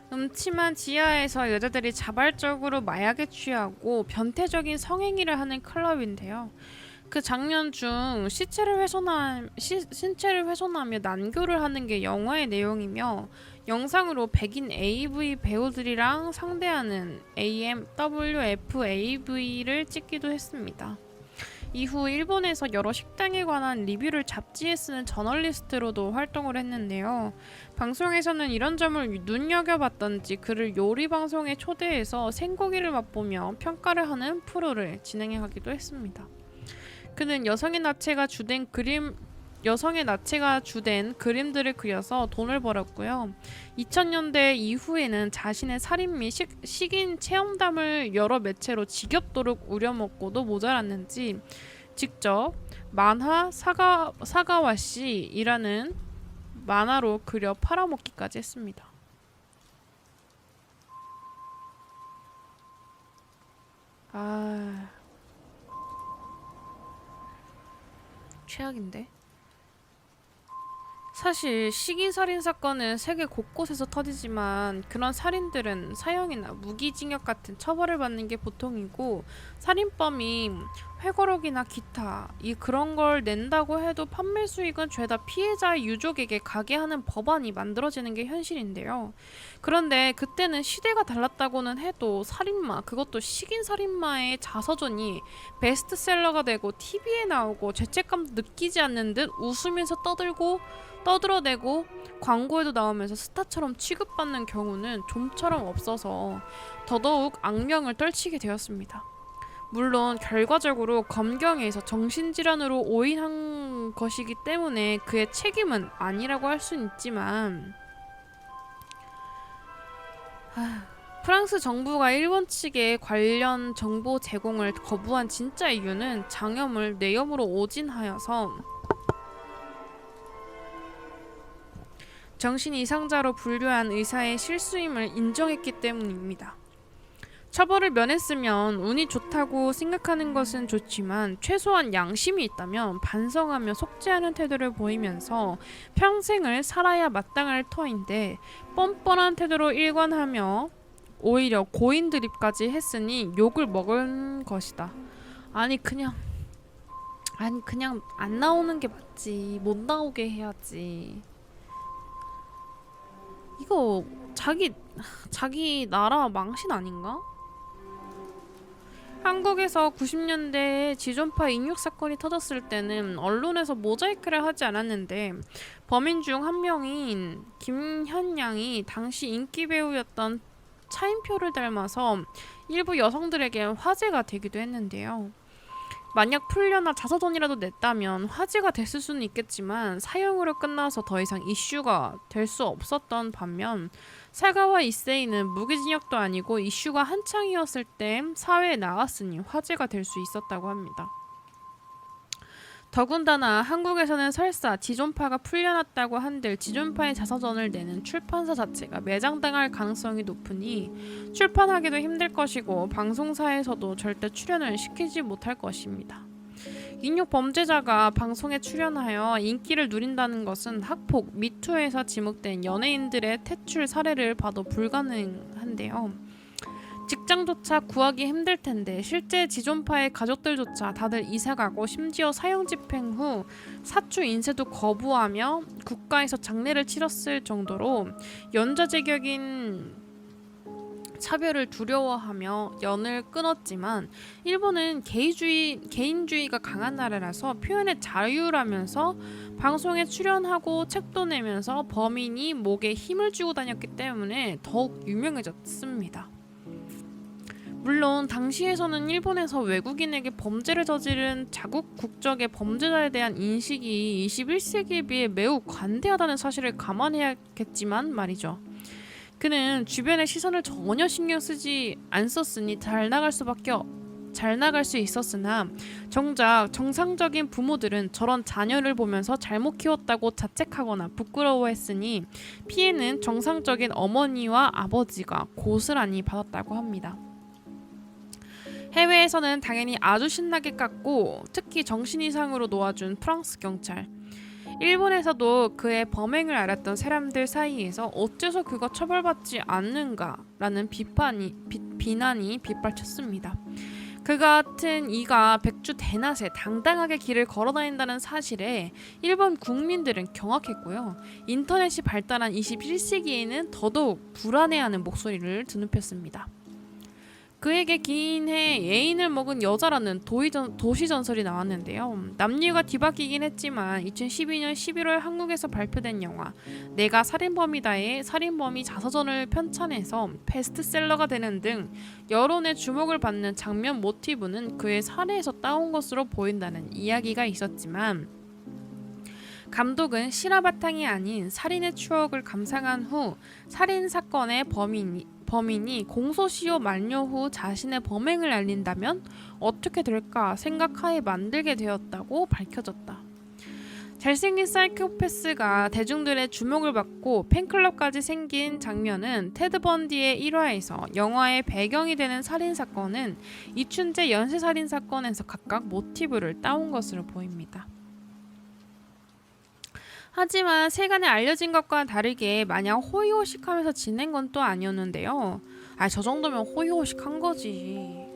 음침한 지하에서 여자들이 자발적으로 마약에 취하고 변태적인 성행위를 하는 클럽인데요. 그 장면 중 신체를 훼손하며 난교를 하는 게 영화의 내용이며 영상으로 백인 AV 배우들이랑 상대하는 AMWF-AV를 찍기도 했습니다. 이후 일본에서 여러 식당에 관한 리뷰를 잡지에 쓰는 저널리스트로도 활동을 했는데요. 방송에서는 이런 점을 눈여겨봤던지 그를 요리 방송에 초대해서 생고기를 맛보며 평가를 하는 프로를 진행하기도 했습니다. 그는 여성의 나체가 주된 그림들을 그려서 돈을 벌었고요. 2000년대 이후에는 자신의 살인 및 식인 체험담을 여러 매체로 지겹도록 우려먹고도 모자랐는지 직접 만화 사가와시이라는 만화로 그려 팔아먹기까지 했습니다. 최악인데? 사실 식인살인 사건은 세계 곳곳에서 터지지만 그런 살인들은 사형이나 무기징역 같은 처벌을 받는 게 보통이고 살인범이 회고록이나 기타 그런 걸 낸다고 해도 판매 수익은 죄다 피해자의 유족에게 가게 하는 법안이 만들어지는 게 현실인데요. 그런데 그때는 시대가 달랐다고는 해도 살인마, 그것도 식인살인마의 자서전이 베스트셀러가 되고 TV에 나오고 죄책감도 느끼지 않는 듯 웃으면서 떠들어대고 광고에도 나오면서 스타처럼 취급받는 경우는 좀처럼 없어서 더더욱 악명을 떨치게 되었습니다. 물론 결과적으로 검경에서 정신질환으로 오인한 것이기 때문에 그의 책임은 아니라고 할 수는 있지만 프랑스 정부가 일본 측에 관련 정보 제공을 거부한 진짜 이유는 장염을 뇌염으로 오진하여서 정신 이상자로 분류한 의사의 실수임을 인정했기 때문입니다. 처벌을 면했으면 운이 좋다고 생각하는 것은 좋지만 최소한 양심이 있다면 반성하며 속죄하는 태도를 보이면서 평생을 살아야 마땅할 터인데 뻔뻔한 태도로 일관하며 오히려 고인 드립까지 했으니 욕을 먹은 것이다. 아니 그냥 안 나오는 게 맞지. 못 나오게 해야지. 이거 자기 나라 망신 아닌가? 한국에서 90년대에 지존파 인육 사건이 터졌을 때는 언론에서 모자이크를 하지 않았는데 범인 중 한 명인 김현양이 당시 인기 배우였던 차인표를 닮아서 일부 여성들에게 화제가 되기도 했는데요. 만약 풀려나 자서전이라도 냈다면 화제가 됐을 수는 있겠지만 사형으로 끝나서 더 이상 이슈가 될 수 없었던 반면 사가와 이세이는 무기징역도 아니고 이슈가 한창이었을 때 사회에 나왔으니 화제가 될 수 있었다고 합니다. 더군다나 한국에서는 설사 지존파가 풀려났다고 한들 지존파의 자서전을 내는 출판사 자체가 매장당할 가능성이 높으니 출판하기도 힘들 것이고 방송사에서도 절대 출연을 시키지 못할 것입니다. 인육 범죄자가 방송에 출연하여 인기를 누린다는 것은 학폭, 미투에서 지목된 연예인들의 퇴출 사례를 봐도 불가능한데요. 직장조차 구하기 힘들 텐데 실제 지존파의 가족들조차 다들 이사가고 심지어 사형 집행 후 사추 인쇄도 거부하며 국가에서 장례를 치렀을 정도로 연좌제격인 차별을 두려워하며 연을 끊었지만 일본은 개인주의가 강한 나라라서 표현의 자유라면서 방송에 출연하고 책도 내면서 범인이 목에 힘을 쥐고 다녔기 때문에 더욱 유명해졌습니다. 물론 당시에서는 일본에서 외국인에게 범죄를 저지른 자국 국적의 범죄자에 대한 인식이 21세기에 비해 매우 관대하다는 사실을 감안해야겠지만 말이죠. 그는 주변의 시선을 전혀 신경 쓰지 않았으니 잘 나갈 수 있었으나 정작 정상적인 부모들은 저런 자녀를 보면서 잘못 키웠다고 자책하거나 부끄러워했으니 피해는 정상적인 어머니와 아버지가 고스란히 받았다고 합니다. 해외에서는 당연히 아주 신나게 깠고 특히 정신 이상으로 놓아준 프랑스 경찰, 일본에서도 그의 범행을 알았던 사람들 사이에서 어째서 그가 처벌받지 않는가라는 비난이 빗발쳤습니다. 그 같은 이가 백주대낮에 당당하게 길을 걸어다닌다는 사실에 일본 국민들은 경악했고요. 인터넷이 발달한 21세기에는 더더욱 불안해하는 목소리를 드높였습니다. 그에게 긴 해 애인을 먹은 여자라는 도시전설이 나왔는데요. 남녀가 뒤바뀌긴 했지만 2012년 11월 한국에서 발표된 영화 내가 살인범이다의 살인범이 자서전을 편찬해서 베스트셀러가 되는 등 여론의 주목을 받는 장면 모티브는 그의 사례에서 따온 것으로 보인다는 이야기가 있었지만 감독은 실화 바탕이 아닌 살인의 추억을 감상한 후 살인사건의 범인이 공소시효 만료 후 자신의 범행을 알린다면 어떻게 될까 생각하에 만들게 되었다고 밝혀졌다. 잘생긴 사이코패스가 대중들의 주목을 받고 팬클럽까지 생긴 장면은 테드 번디의 1화에서 영화의 배경이 되는 살인사건은 이춘재 연쇄살인사건에서 각각 모티브를 따온 것으로 보입니다. 하지만 세간에 알려진 것과 다르게 마냥 호의호식하면서 지낸 건 또 아니었는데요. 저 정도면 호의호식한 거지.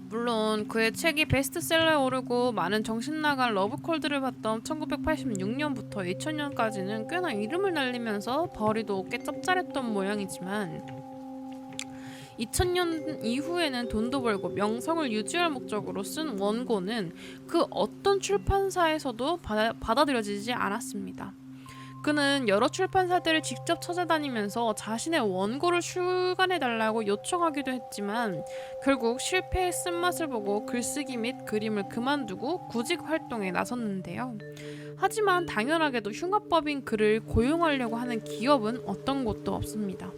물론 그의 책이 베스트셀러에 오르고 많은 정신나간 러브콜드를 받던 1986년부터 2000년까지는 꽤나 이름을 날리면서 벌이도 꽤 짭짤했던 모양이지만 2000년 이후에는 돈도 벌고 명성을 유지할 목적으로 쓴 원고는 그 어떤 출판사에서도 받아들여지지 않았습니다. 그는 여러 출판사들을 직접 찾아다니면서 자신의 원고를 출간해달라고 요청하기도 했지만 결국 실패의 쓴맛을 보고 글쓰기 및 그림을 그만두고 구직 활동에 나섰는데요. 하지만 당연하게도 흉악법인 그를 고용하려고 하는 기업은 어떤 곳도 없습니다.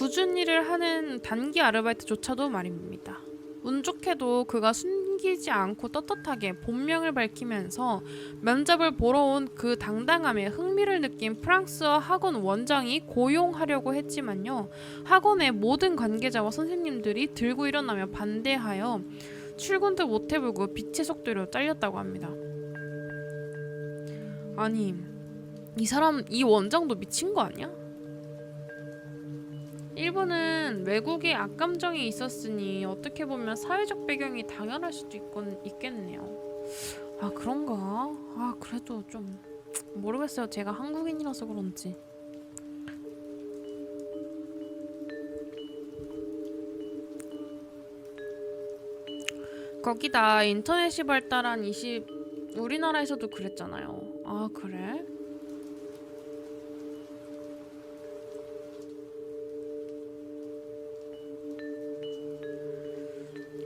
꾸준 일을 하는 단기 아르바이트조차도 말입니다. 운 좋게도 그가 숨기지 않고 떳떳하게 본명을 밝히면서 면접을 보러 온 그 당당함에 흥미를 느낀 프랑스어 학원 원장이 고용하려고 했지만요. 학원의 모든 관계자와 선생님들이 들고 일어나며 반대하여 출근도 못 해보고 빛의 속도로 잘렸다고 합니다. 아니, 이 사람, 이 원장도 미친 거 아니야? 일본은 외국에 악감정이 있었으니 어떻게 보면 사회적 배경이 당연할 수도 있겠네요. 아, 그런가? 아, 그래도 좀 모르겠어요. 제가 한국인이라서 그런지. 거기다 인터넷이 발달한 우리나라에서도 그랬잖아요. 아, 그래?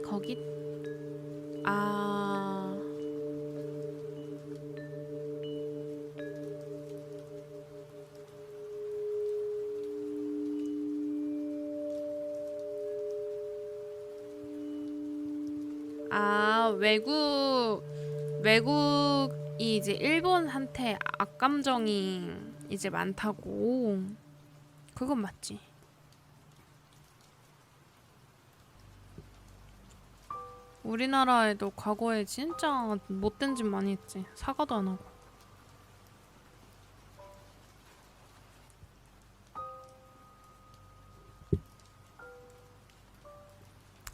거기 아 외국이 이제 일본한테 악감정이 이제 많다고. 그건 맞지. 우리나라에도 과거에 진짜 못된 짓 많이 했지. 사과도 안 하고.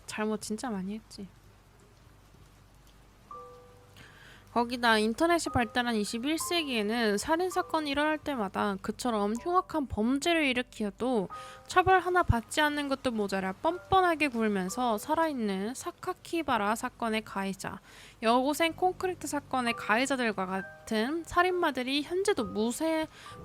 잘못 진짜 많이 했지. 거기다 인터넷이 발달한 21세기에는 살인사건이 일어날 때마다 그처럼 흉악한 범죄를 일으켜도 처벌 하나 받지 않는 것도 모자라 뻔뻔하게 굴면서 살아있는 사카키바라 사건의 가해자, 여고생 콘크리트 사건의 가해자들과 같은 살인마들이 현재도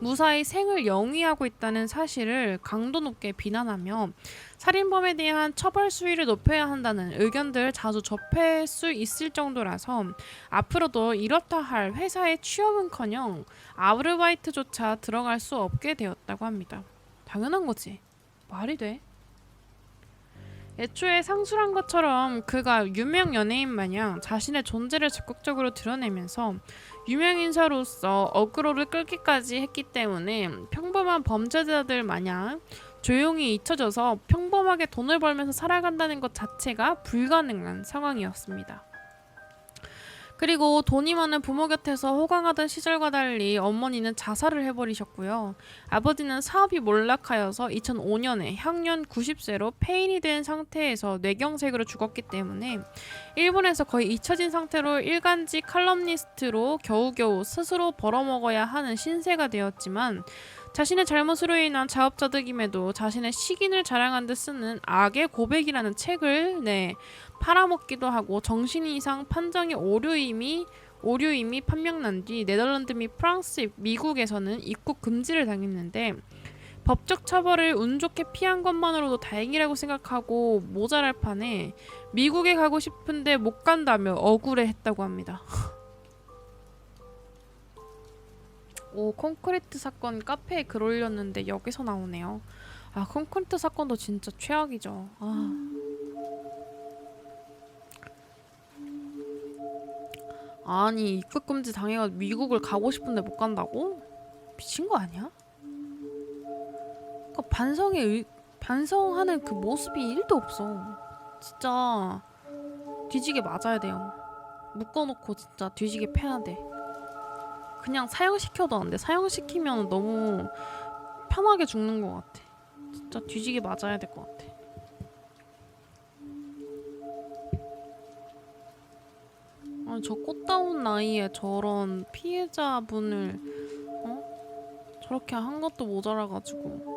무사히 생을 영위하고 있다는 사실을 강도 높게 비난하며 살인범에 대한 처벌 수위를 높여야 한다는 의견들 자주 접할 수 있을 정도라서 앞으로도 이렇다 할 회사의 취업은커녕 아르바이트조차 들어갈 수 없게 되었다고 합니다. 당연한 거지. 말이 돼. 애초에 상술한 것처럼 그가 유명 연예인 마냥 자신의 존재를 적극적으로 드러내면서 유명 인사로서 어그로를 끌기까지 했기 때문에 평범한 범죄자들 마냥 조용히 잊혀져서 평범하게 돈을 벌면서 살아간다는 것 자체가 불가능한 상황이었습니다. 그리고 돈이 많은 부모 곁에서 호강하던 시절과 달리 어머니는 자살을 해버리셨고요. 아버지는 사업이 몰락하여서 2005년에 향년 90세로 폐인이 된 상태에서 뇌경색으로 죽었기 때문에 일본에서 거의 잊혀진 상태로 일간지 칼럼니스트로 겨우겨우 스스로 벌어먹어야 하는 신세가 되었지만 자신의 잘못으로 인한 자업자득임에도 자신의 식인을 자랑한 듯 쓰는 악의 고백이라는 책을 팔아먹기도 하고 정신 이상 판정의 오류임이 판명난 뒤 네덜란드 및 프랑스, 미국에서는 입국 금지를 당했는데 법적 처벌을 운 좋게 피한 것만으로도 다행이라고 생각하고 모자랄 판에 미국에 가고 싶은데 못 간다며 억울해했다고 합니다. 오, 콘크리트 사건 카페에 글 올렸는데 여기서 나오네요. 아, 콘크리트 사건도 진짜 최악이죠. 아니, 입국 금지 당해가지고 미국을 가고 싶은데 못 간다고? 미친 거 아니야? 그러니까 반성하는 그 모습이 1도 없어. 진짜 뒤지게 맞아야 돼요. 묶어놓고 진짜 뒤지게 패야 돼. 그냥 사형시켜도 안 돼. 사형시키면 너무 편하게 죽는 것 같아. 진짜 뒤지게 맞아야 될 것 같아. 아니, 저 꽃다운 나이에 저런 피해자분을 저렇게 한 것도 모자라가지고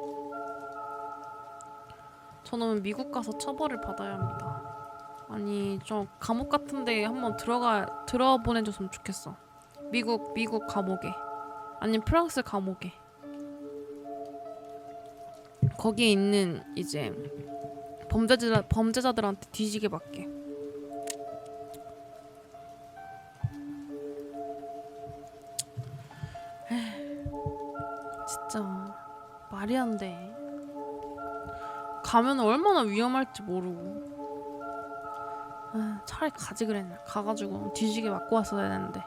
저는 미국 가서 처벌을 받아야 합니다. 아니, 저 감옥 같은데 한번 들어보내줬으면 좋겠어. 미국 감옥에, 아니 프랑스 감옥에. 거기에 있는 이제 범죄자들한테 뒤지게 맞게. 진짜 말이 안 돼. 가면 얼마나 위험할지 모르고. 아, 차라리 가지 그랬나. 가가지고 뒤지게 맞고 왔어야 되는데.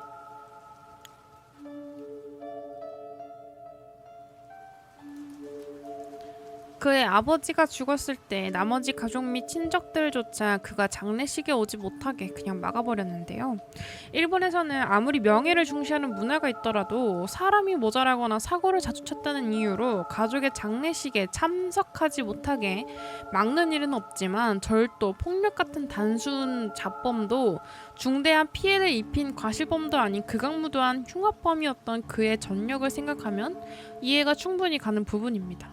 그의 아버지가 죽었을 때 나머지 가족 및 친척들조차 그가 장례식에 오지 못하게 그냥 막아버렸는데요. 일본에서는 아무리 명예를 중시하는 문화가 있더라도 사람이 모자라거나 사고를 자주 쳤다는 이유로 가족의 장례식에 참석하지 못하게 막는 일은 없지만 절도, 폭력 같은 단순 자범도 중대한 피해를 입힌 과실범도 아닌 극악무도한 흉악범이었던 그의 전력을 생각하면 이해가 충분히 가는 부분입니다.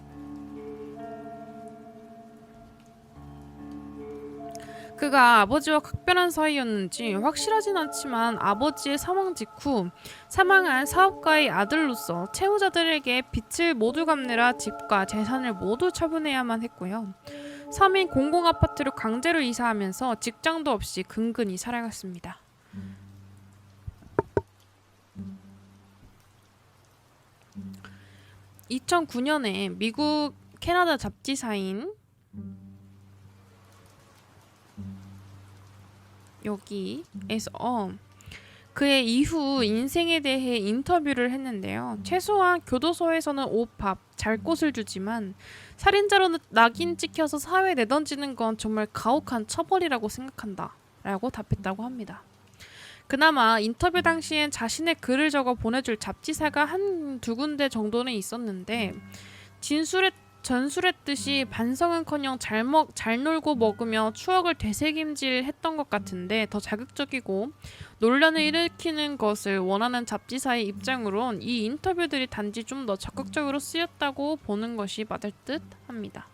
그가 아버지와 각별한 사이였는지 확실하진 않지만 아버지의 사망 직후 사망한 사업가의 아들로서 채무자들에게 빚을 모두 갚느라 집과 재산을 모두 처분해야만 했고요. 3인 공공아파트로 강제로 이사하면서 직장도 없이 근근히 살아갔습니다. 2009년에 미국 캐나다 잡지사인 여기에서 그의 이후 인생에 대해 인터뷰를 했는데요. 최소한 교도소에서는 옷, 밥, 잘 곳을 주지만 살인자로 낙인 찍혀서 사회에 내던지는 건 정말 가혹한 처벌이라고 생각한다 라고 답했다고 합니다. 그나마 인터뷰 당시엔 자신의 글을 적어 보내줄 잡지사가 한두 군데 정도는 있었는데 전술했듯이 반성은커녕 잘 놀고 먹으며 추억을 되새김질했던 것 같은데 더 자극적이고 논란을 일으키는 것을 원하는 잡지사의 입장으론 이 인터뷰들이 단지 좀 더 적극적으로 쓰였다고 보는 것이 맞을 듯 합니다.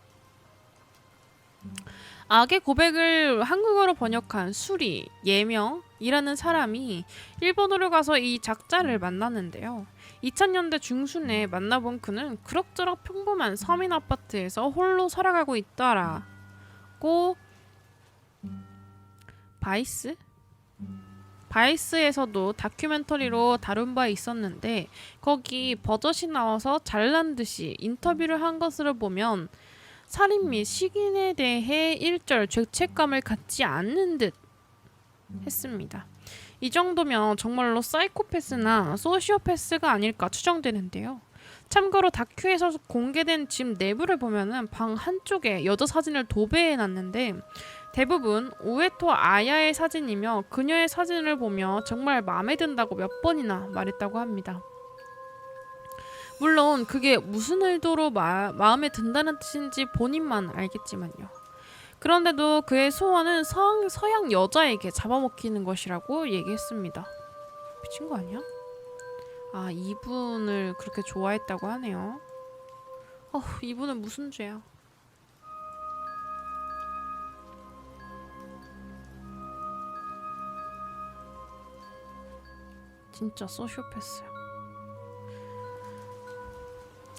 악의 고백을 한국어로 번역한 수리, 예명이라는 사람이 일본으로 가서 이 작자를 만났는데요. 2000년대 중순에 만나본 그는 그럭저럭 평범한 서민 아파트에서 홀로 살아가고 있다라고 바이스에서도 다큐멘터리로 다룬 바 있었는데 거기 버젓이 나와서 잘난 듯이 인터뷰를 한 것으로 보면 살인 및 식인에 대해 일절 죄책감을 갖지 않는 듯 했습니다. 이 정도면 정말로 사이코패스나 소시오패스가 아닐까 추정되는데요. 참고로 다큐에서 공개된 집 내부를 보면은 방 한쪽에 여자 사진을 도배해놨는데 대부분 우에토 아야의 사진이며 그녀의 사진을 보며 정말 마음에 든다고 몇 번이나 말했다고 합니다. 물론 그게 무슨 의도로 마음에 든다는 뜻인지 본인만 알겠지만요. 그런데도 그의 소원은 서양 여자에게 잡아먹히는 것이라고 얘기했습니다. 미친 거 아니야? 아, 이분을 그렇게 좋아했다고 하네요. 이분은 무슨 죄야? 진짜 소시오패스야.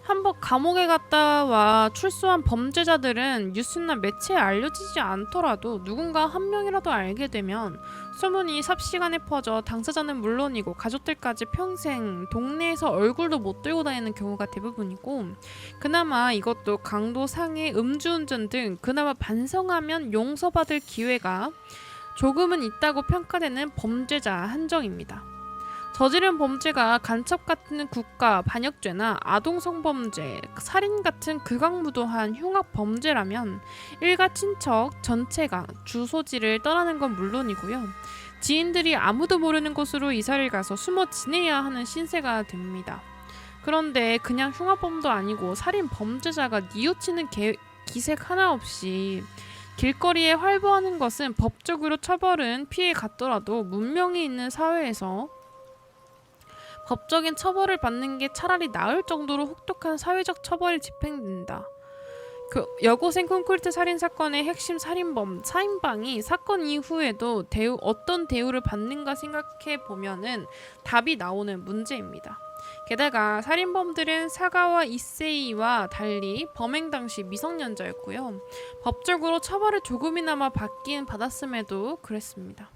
한번 감옥에 갔다 와 출소한 범죄자들은 뉴스나 매체에 알려지지 않더라도 누군가 한 명이라도 알게 되면 소문이 삽시간에 퍼져 당사자는 물론이고 가족들까지 평생 동네에서 얼굴도 못 들고 다니는 경우가 대부분이고 그나마 이것도 강도 상해 음주운전 등 그나마 반성하면 용서받을 기회가 조금은 있다고 평가되는 범죄자 한정입니다. 저지른 범죄가 간첩 같은 국가 반역죄나 아동성범죄, 살인 같은 극악무도한 흉악 범죄라면 일가 친척 전체가 주소지를 떠나는 건 물론이고요. 지인들이 아무도 모르는 곳으로 이사를 가서 숨어 지내야 하는 신세가 됩니다. 그런데 그냥 흉악범도 아니고 살인 범죄자가 뉘우치는 기색 하나 없이 길거리에 활보하는 것은 법적으로 처벌은 피해 갔더라도 문명이 있는 사회에서 법적인 처벌을 받는 게 차라리 나을 정도로 혹독한 사회적 처벌이 집행된다. 그 여고생 콘크리트 살인 사건의 핵심 살인범 사인방이 사건 이후에도 어떤 대우를 받는가 생각해 보면은 답이 나오는 문제입니다. 게다가 살인범들은 사가와 이세이와 달리 범행 당시 미성년자였고요. 법적으로 처벌을 조금이나마 받긴 받았음에도 그랬습니다.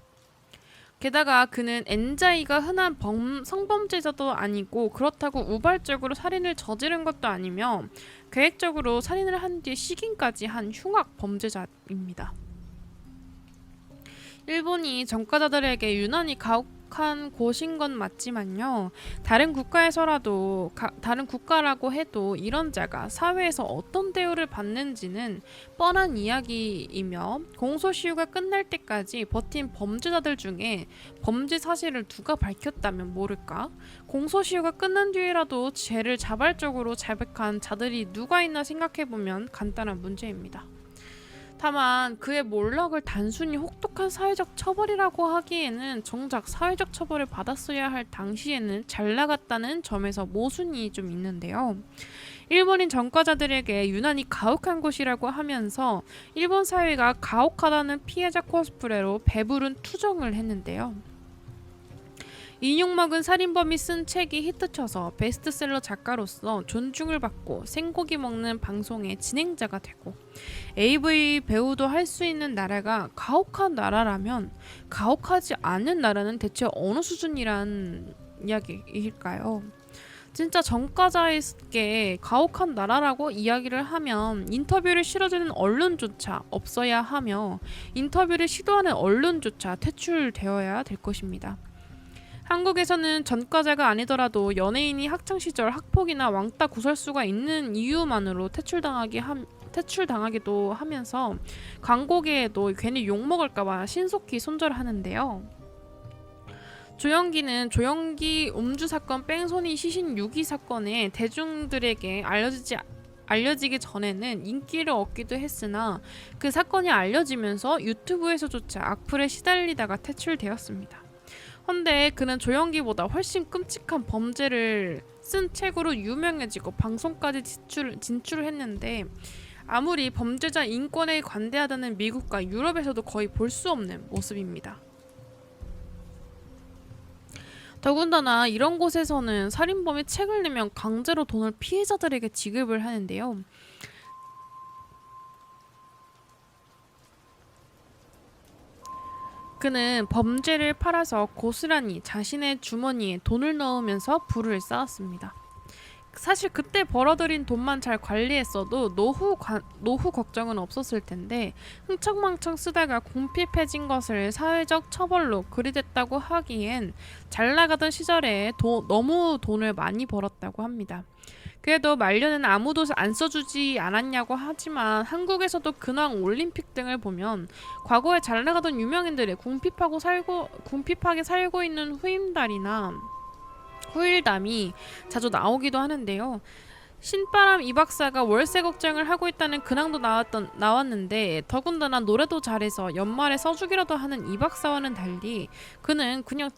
게다가 그는 엔자이가 흔한 성범죄자도 아니고 그렇다고 우발적으로 살인을 저지른 것도 아니며 계획적으로 살인을 한 뒤에 시긴까지 한 흉악 범죄자입니다. 일본이 전과자들에게 유난히 가혹한 곳인 건 맞지만요. 다른 국가라고 해도 이런 자가 사회에서 어떤 대우를 받는지는 뻔한 이야기이며 공소시효가 끝날 때까지 버틴 범죄자들 중에 범죄 사실을 누가 밝혔다면 모를까? 공소시효가 끝난 뒤에라도 죄를 자발적으로 자백한 자들이 누가 있나 생각해보면 간단한 문제입니다. 다만 그의 몰락을 단순히 혹독한 사회적 처벌이라고 하기에는 정작 사회적 처벌을 받았어야 할 당시에는 잘 나갔다는 점에서 모순이 좀 있는데요. 일본인 전과자들에게 유난히 가혹한 곳이라고 하면서 일본 사회가 가혹하다는 피해자 코스프레로 배부른 투정을 했는데요. 인육먹은 살인범이 쓴 책이 히트쳐서 베스트셀러 작가로서 존중을 받고 생고기 먹는 방송의 진행자가 되고 AV 배우도 할 수 있는 나라가 가혹한 나라라면 가혹하지 않은 나라는 대체 어느 수준이란 이야기일까요? 진짜 전과자에게 가혹한 나라라고 이야기를 하면 인터뷰를 실어주는 언론조차 없어야 하며 인터뷰를 시도하는 언론조차 퇴출되어야 될 것입니다. 한국에서는 전과자가 아니더라도 연예인이 학창시절 학폭이나 왕따 구설수가 있는 이유만으로 퇴출당하기도 하면서 광고계에도 괜히 욕먹을까봐 신속히 손절하는데요. 조영기는 조영기 음주 사건 뺑소니 시신 유기 사건에 대중들에게 알려지기 전에는 인기를 얻기도 했으나 그 사건이 알려지면서 유튜브에서조차 악플에 시달리다가 퇴출되었습니다. 헌데 그는 조영기보다 훨씬 끔찍한 범죄를 쓴 책으로 유명해지고 방송까지 진출을 했는데 아무리 범죄자 인권에 관대하다는 미국과 유럽에서도 거의 볼 수 없는 모습입니다. 더군다나 이런 곳에서는 살인범이 책을 내면 강제로 돈을 피해자들에게 지급을 하는데요. 그는 범죄를 팔아서 고스란히 자신의 주머니에 돈을 넣으면서 부를 쌓았습니다. 사실 그때 벌어들인 돈만 잘 관리했어도 노후 걱정은 없었을 텐데 흥청망청 쓰다가 궁핍해진 것을 사회적 처벌로 그리댔다고 하기엔 잘 나가던 시절에 너무 돈을 많이 벌었다고 합니다. 그래도 말년은 아무도 안 써주지 않았냐고 하지만 한국에서도 근황 올림픽 등을 보면 과거에 잘 나가던 유명인들의 궁핍하게 살고 있는 후일담이 자주 나오기도 하는데요. 신바람 이 박사가 월세 걱정을 하고 있다는 근황도 나왔는데 더군다나 노래도 잘해서 연말에 써주기라도 하는 이 박사와는 달리 그는 그냥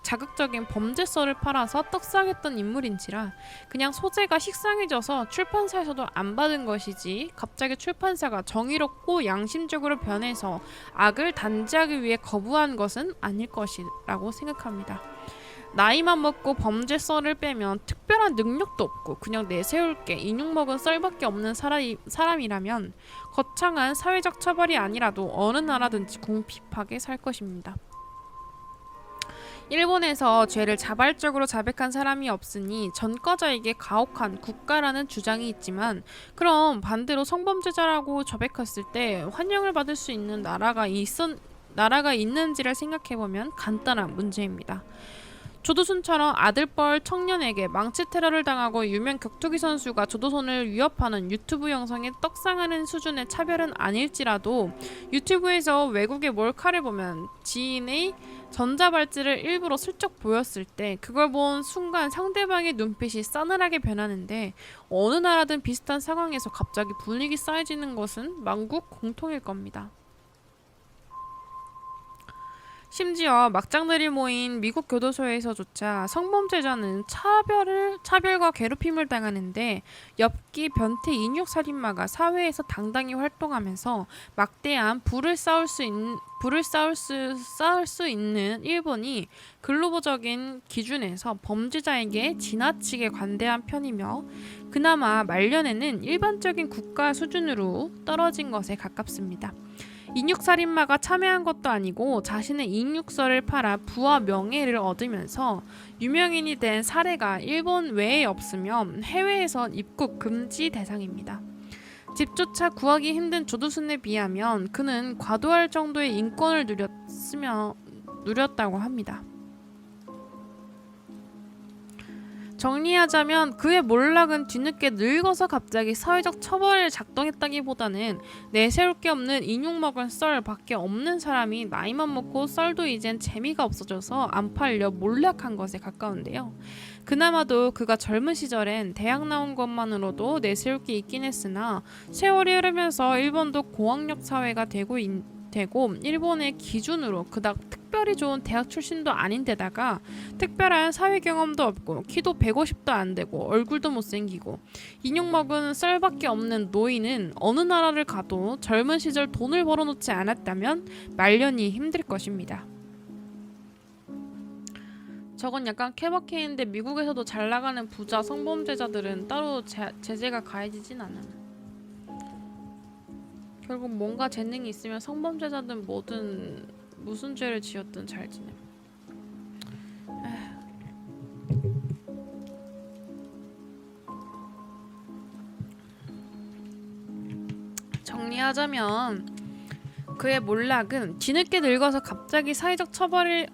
자극적인 범죄서를 팔아서 떡상했던 인물인지라 그냥 소재가 식상해져서 출판사에서도 안 받은 것이지 갑자기 출판사가 정의롭고 양심적으로 변해서 악을 단죄하기 위해 거부한 것은 아닐 것이라고 생각합니다. 나이만 먹고 범죄서를 빼면 특별한 능력도 없고 그냥 내세울 게 인육먹은 썰밖에 없는 사람이라면 거창한 사회적 처벌이 아니라도 어느 나라든지 궁핍하게 살 것입니다. 일본에서 죄를 자발적으로 자백한 사람이 없으니 전과자에게 가혹한 국가라는 주장이 있지만 그럼 반대로 성범죄자라고 자백했을 때 환영을 받을 수 있는 나라가 있는지를 생각해보면 간단한 문제입니다. 조두순처럼 아들뻘 청년에게 망치 테러를 당하고 유명 격투기 선수가 조두순을 위협하는 유튜브 영상에 떡상하는 수준의 차별은 아닐지라도 유튜브에서 외국의 몰카를 보면 지인의 전자발찌를 일부러 슬쩍 보였을 때 그걸 본 순간 상대방의 눈빛이 싸늘하게 변하는데 어느 나라든 비슷한 상황에서 갑자기 분위기 쌓여지는 것은 만국 공통일 겁니다. 심지어 막장들이 모인 미국 교도소에서조차 성범죄자는 차별과 괴롭힘을 당하는데 엽기 변태 인육살인마가 사회에서 당당히 활동하면서 막대한 부를 쌓을 수 있는 일본이 글로벌적인 기준에서 범죄자에게 지나치게 관대한 편이며 그나마 말년에는 일반적인 국가 수준으로 떨어진 것에 가깝습니다. 인육살인마가 참여한 것도 아니고 자신의 인육설을 팔아 부와 명예를 얻으면서 유명인이 된 사례가 일본 외에 없으며 해외에선 입국 금지 대상입니다. 집조차 구하기 힘든 조두순에 비하면 그는 과도할 정도의 인권을 누렸다고 합니다. 정리하자면 그의 몰락은 뒤늦게 늙어서 갑자기 사회적 처벌을 작동했다기보다는 내세울 게 없는 인육 먹은 썰 밖에 없는 사람이 나이만 먹고 썰도 이젠 재미가 없어져서 안 팔려 몰락한 것에 가까운데요. 그나마도 그가 젊은 시절엔 대학 나온 것만으로도 내세울 게 있긴 했으나 세월이 흐르면서 일본도 공학력 사회가 되고 일본의 기준으로 그닥 특별히 좋은 대학 출신도 아닌데다가 특별한 사회 경험도 없고 키도 150도 안 되고 얼굴도 못생기고 인육 먹은 썰밖에 없는 노인은 어느 나라를 가도 젊은 시절 돈을 벌어놓지 않았다면 말년이 힘들 것입니다. 저건 약간 케바케인데 미국에서도 잘 나가는 부자 성범죄자들은 따로 제재가 가해지진 않아요. 결국 뭔가 재능이 있으면 성범죄자든 뭐든 무슨 죄를 지었든 잘 지냄. 정리하자면 그의 몰락은 뒤늦게 늙어서 갑자기 사회적 처벌을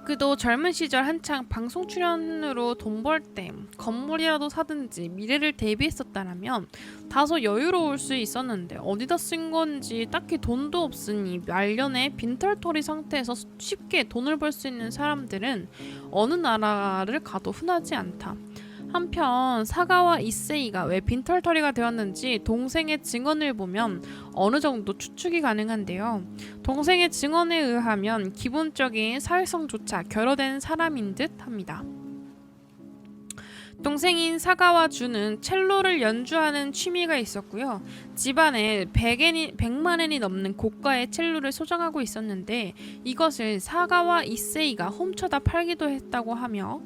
그도 젊은 시절 한창 방송 출연으로 돈 벌 때 건물이라도 사든지 미래를 대비했었다라면 다소 여유로울 수 있었는데 어디다 쓴 건지 딱히 돈도 없으니 말년에 빈털터리 상태에서 쉽게 돈을 벌 수 있는 사람들은 어느 나라를 가도 흔하지 않다. 한편 사가와 이세이가 왜 빈털터리가 되었는지 동생의 증언을 보면 어느 정도 추측이 가능한데요. 동생의 증언에 의하면 기본적인 사회성조차 결여된 사람인 듯 합니다. 동생인 사가와 주는 첼로를 연주하는 취미가 있었고요. 집안에 100만엔이 넘는 고가의 첼로를 소장하고 있었는데 이것을 사가와 이세이가 훔쳐다 팔기도 했다고 하며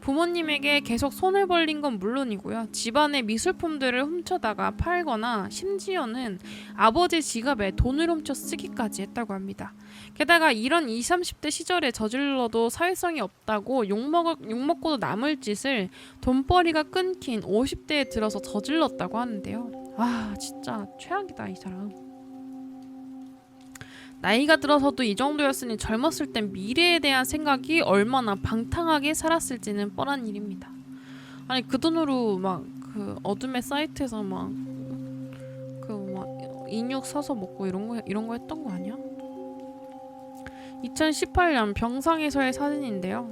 부모님에게 계속 손을 벌린 건 물론이고요. 집안의 미술품들을 훔쳐다가 팔거나 심지어는 아버지 지갑에 돈을 훔쳐 쓰기까지 했다고 합니다. 게다가 이런 20, 30대 시절에 저질러도 사회성이 없다고 욕먹고도 남을 짓을 돈벌이가 끊긴 50대에 들어서 저질렀다고 하는데요. 아 진짜 최악이다 이 사람. 나이가 들어서도 이 정도였으니 젊었을 땐 미래에 대한 생각이 얼마나 방탕하게 살았을지는 뻔한 일입니다. 아니 그 돈으로 막 그 어둠의 사이트에서 막 인육 사서 먹고 이런 거 했던 거 아니야? 2018년 병상에서의 사진인데요.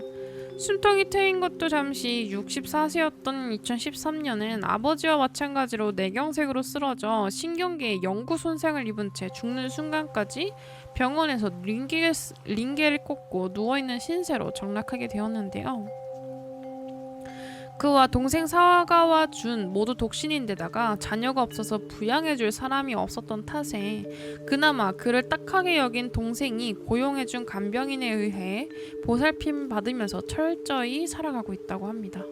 숨통이 트인 것도 잠시 64세였던 2013년은 아버지와 마찬가지로 뇌경색으로 쓰러져 신경계에 영구 손상을 입은 채 죽는 순간까지 병원에서 링게를 꽂고 누워있는 신세로 정락하게 되었는데요. 그와 동생 사가와 준 모두 독신인데다가 자녀가 없어서 부양해줄 사람이 없었던 탓에 그나마 그를 딱하게 여긴 동생이 고용해준 간병인에 의해 보살핌 받으면서 철저히 살아가고 있다고 합니다.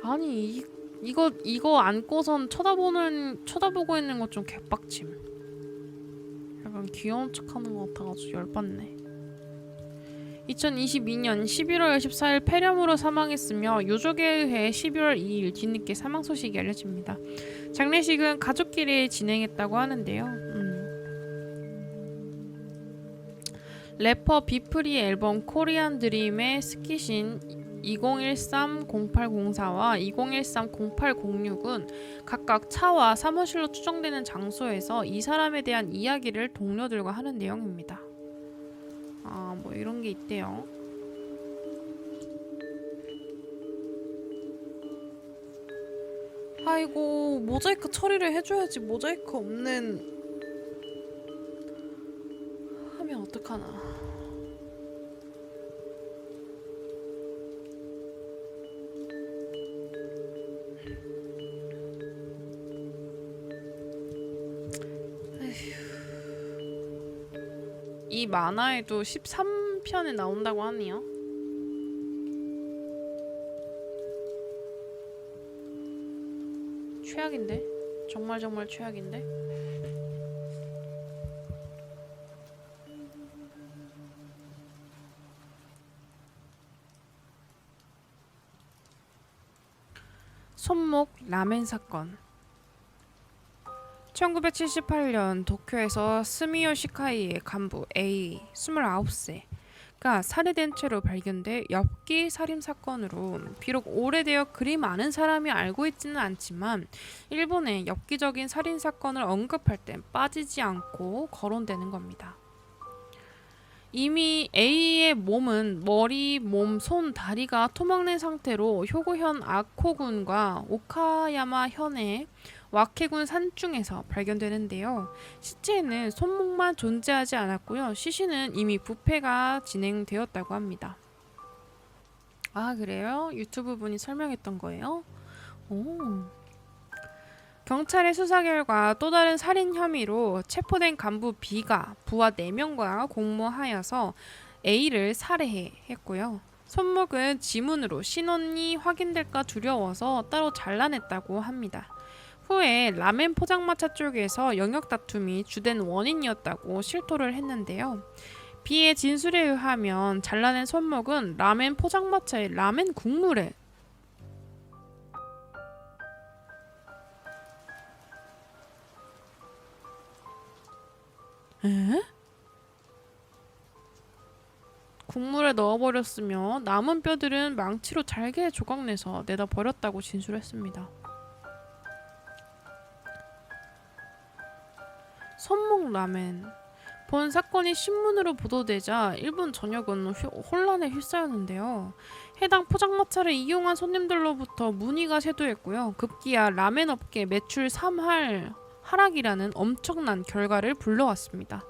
아니 이거 안고선 쳐다보고 있는 것 좀 개빡침. 약간 귀여운 척하는 것 같아가지고 열받네. 2022년 11월 14일 폐렴으로 사망했으며 유족에 의해 12월 2일 뒤늦게 사망 소식이 알려집니다. 장례식은 가족끼리 진행했다고 하는데요. 래퍼 비프리의 앨범 코리안 드림의 스킷인 2013-0804와 2013-0806은 각각 차와 사무실로 추정되는 장소에서 이 사람에 대한 이야기를 동료들과 하는 내용입니다. 뭐 이런 게 있대요. 아이고 모자이크 처리를 해줘야지. 모자이크 없는 하면 어떡하나. 이 만화에도 13편에 나온다고 하네요. 최악인데? 정말 정말 최악인데. 손목 라멘 사건. 1978년 도쿄에서 스미요 시카이의 간부 A 29세가 살해된 채로 발견돼 엽기 살인 사건으로 비록 오래되어 그리 많은 사람이 알고 있지는 않지만 일본의 엽기적인 살인 사건을 언급할 땐 빠지지 않고 거론되는 겁니다. 이미 A의 몸은 머리, 몸, 손, 다리가 토막낸 상태로 효고현 아코군과 오카야마 현의 와케군 산중에서 발견되는데요. 시체에는 손목만 존재하지 않았고요. 시신은 이미 부패가 진행되었다고 합니다. 아, 그래요? 유튜브 분이 설명했던 거예요? 오. 경찰의 수사 결과 또 다른 살인 혐의로 체포된 간부 B가 부하 4명과 공모하여서 A를 살해했고요. 손목은 지문으로 신원이 확인될까 두려워서 따로 잘라냈다고 합니다. 후에 라멘 포장마차 쪽에서 영역 다툼이 주된 원인이었다고 실토를 했는데요. B의 진술에 의하면 잘라낸 손목은 라멘 포장마차의 라멘 국물에 에? 국물에 넣어버렸으며 남은 뼈들은 망치로 잘게 조각내서 내다 버렸다고 진술했습니다. 손목 라멘. 본 사건이 신문으로 보도되자 일본 전역은 혼란에 휩싸였는데요. 해당 포장마차를 이용한 손님들로부터 문의가 쇄도했고요. 급기야 라멘 업계 매출 3할 하락이라는 엄청난 결과를 불러왔습니다.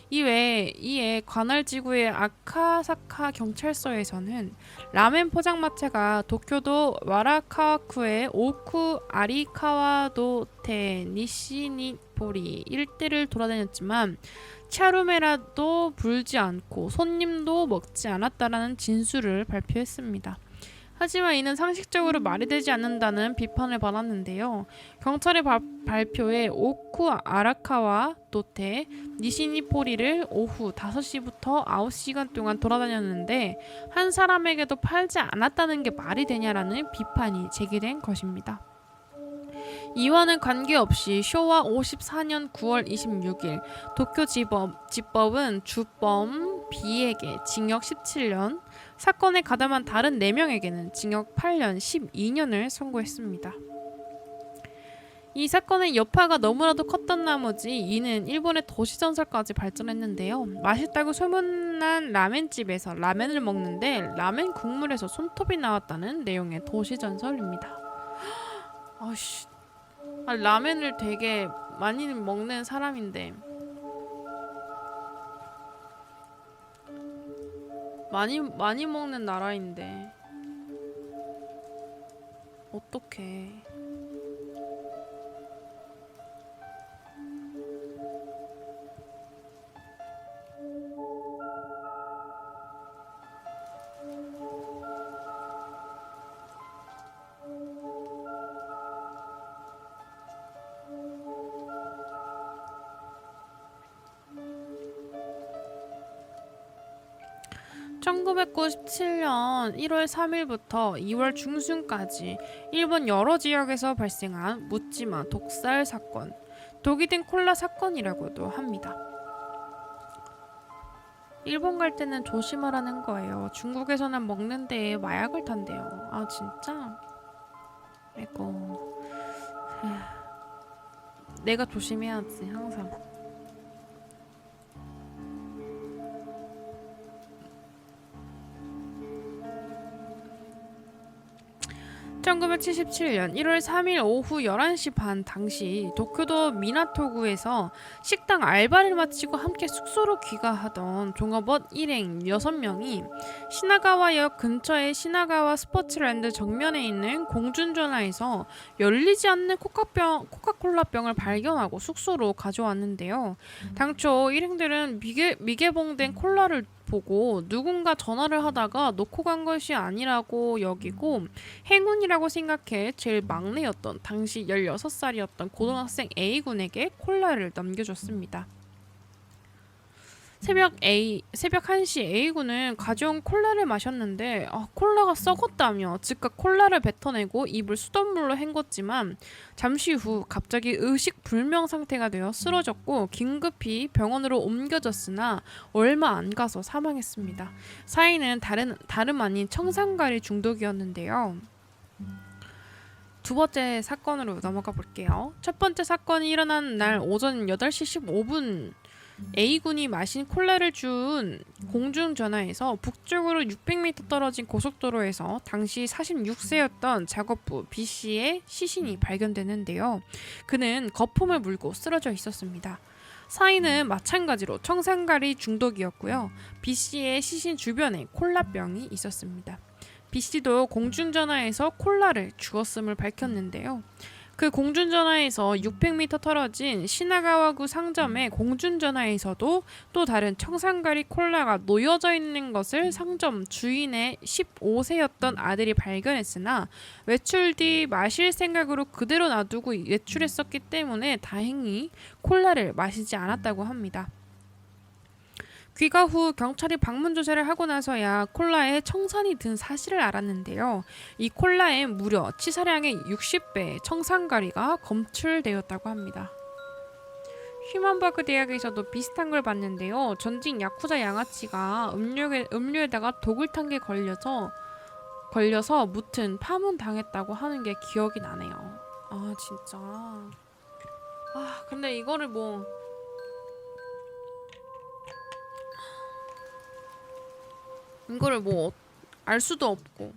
이에 관할지구의 아카사카 경찰서에서는 라멘 포장마차가 도쿄도 와라카와쿠의 오쿠 아리카와도테 니시니포리 일대를 돌아다녔지만 차루메라도 불지 않고 손님도 먹지 않았다라는 진술을 발표했습니다. 하지만 이는 상식적으로 말이 되지 않는다는 비판을 받았는데요. 경찰의 발표에 오쿠 아라카와 도테 니시니포리를 오후 5시부터 9시간 동안 돌아다녔는데 한 사람에게도 팔지 않았다는 게 말이 되냐라는 비판이 제기된 것입니다. 이와는 관계없이 쇼와 54년 9월 26일 도쿄지법은 주범 B에게 징역 17년, 사건에 가담한 다른 4명에게는 징역 8년 12년을 선고했습니다. 이 사건의 여파가 너무나도 컸던 나머지 이는 일본의 도시전설까지 발전했는데요. 맛있다고 소문난 라멘집에서 라멘을 먹는데 라멘 국물에서 손톱이 나왔다는 내용의 도시전설입니다. 아씨, 라멘을 되게 많이 먹는 사람인데 많이 먹는 나라인데 어떡해. (1997년 1월 3일부터 2월 중순까지) 일본 여러 지역에서 발생한 묻지마 독살 사건, 독이 든 콜라 사건이라고도 합니다. 일본 갈 때는 조심하라는 거예요. 중국에서는 먹는데 마약을 탄대요. 아 진짜? 아이고, 내가 조심해야지 항상. 1977년 1월 3일 오후 11시 반 당시 도쿄도 미나토구에서 식당 알바를 마치고 함께 숙소로 귀가하던 종업원 일행 6명이 시나가와역 근처의 시나가와 스포츠랜드 정면에 있는 공중전화에서 열리지 않는 코카콜라병을 발견하고 숙소로 가져왔는데요. 당초 일행들은 미개봉된 콜라를 보고 누군가 전화를 하다가 놓고 간 것이 아니라고 여기고 행운이라고 생각해 제일 막내였던 당시 16살이었던 고등학생 A군에게 콜라를 넘겨줬습니다. 새벽 1시 A군은 가져온 콜라를 마셨는데 콜라가 썩었다며 즉각 콜라를 뱉어내고 입을 수돗물로 헹궜지만 잠시 후 갑자기 의식불명 상태가 되어 쓰러졌고 긴급히 병원으로 옮겨졌으나 얼마 안 가서 사망했습니다. 사인은 다름 아닌 청산가리 중독이었는데요. 두 번째 사건으로 넘어가 볼게요. 첫 번째 사건이 일어난 날 오전 8시 15분 A군이 마신 콜라를 준 공중전화에서 북쪽으로 600m 떨어진 고속도로에서 당시 46세였던 작업부 B씨의 시신이 발견되는데요. 그는 거품을 물고 쓰러져 있었습니다. 사인은 마찬가지로 청산가리 중독이었고요. B씨의 시신 주변에 콜라병이 있었습니다. B씨도 공중전화에서 콜라를 주었음을 밝혔는데요. 그 공중전화에서 600m 떨어진 시나가와구 상점의 공중전화에서도 또 다른 청산가리 콜라가 놓여져 있는 것을 상점 주인의 15세였던 아들이 발견했으나 외출 뒤 마실 생각으로 그대로 놔두고 외출했었기 때문에 다행히 콜라를 마시지 않았다고 합니다. 귀가 후 경찰이 방문 조사를 하고 나서야 콜라에 청산이 든 사실을 알았는데요. 이 콜라에 무려 치사량의 60배의 청산가리가 검출되었다고 합니다. 휴먼버그 대학에서도 비슷한 걸 봤는데요. 전직 야쿠자 양아치가 음료에다가 독을 탄 게 걸려서 무튼 파문당했다고 하는 게 기억이 나네요. 진짜. 근데 이거를 알 수도 없고.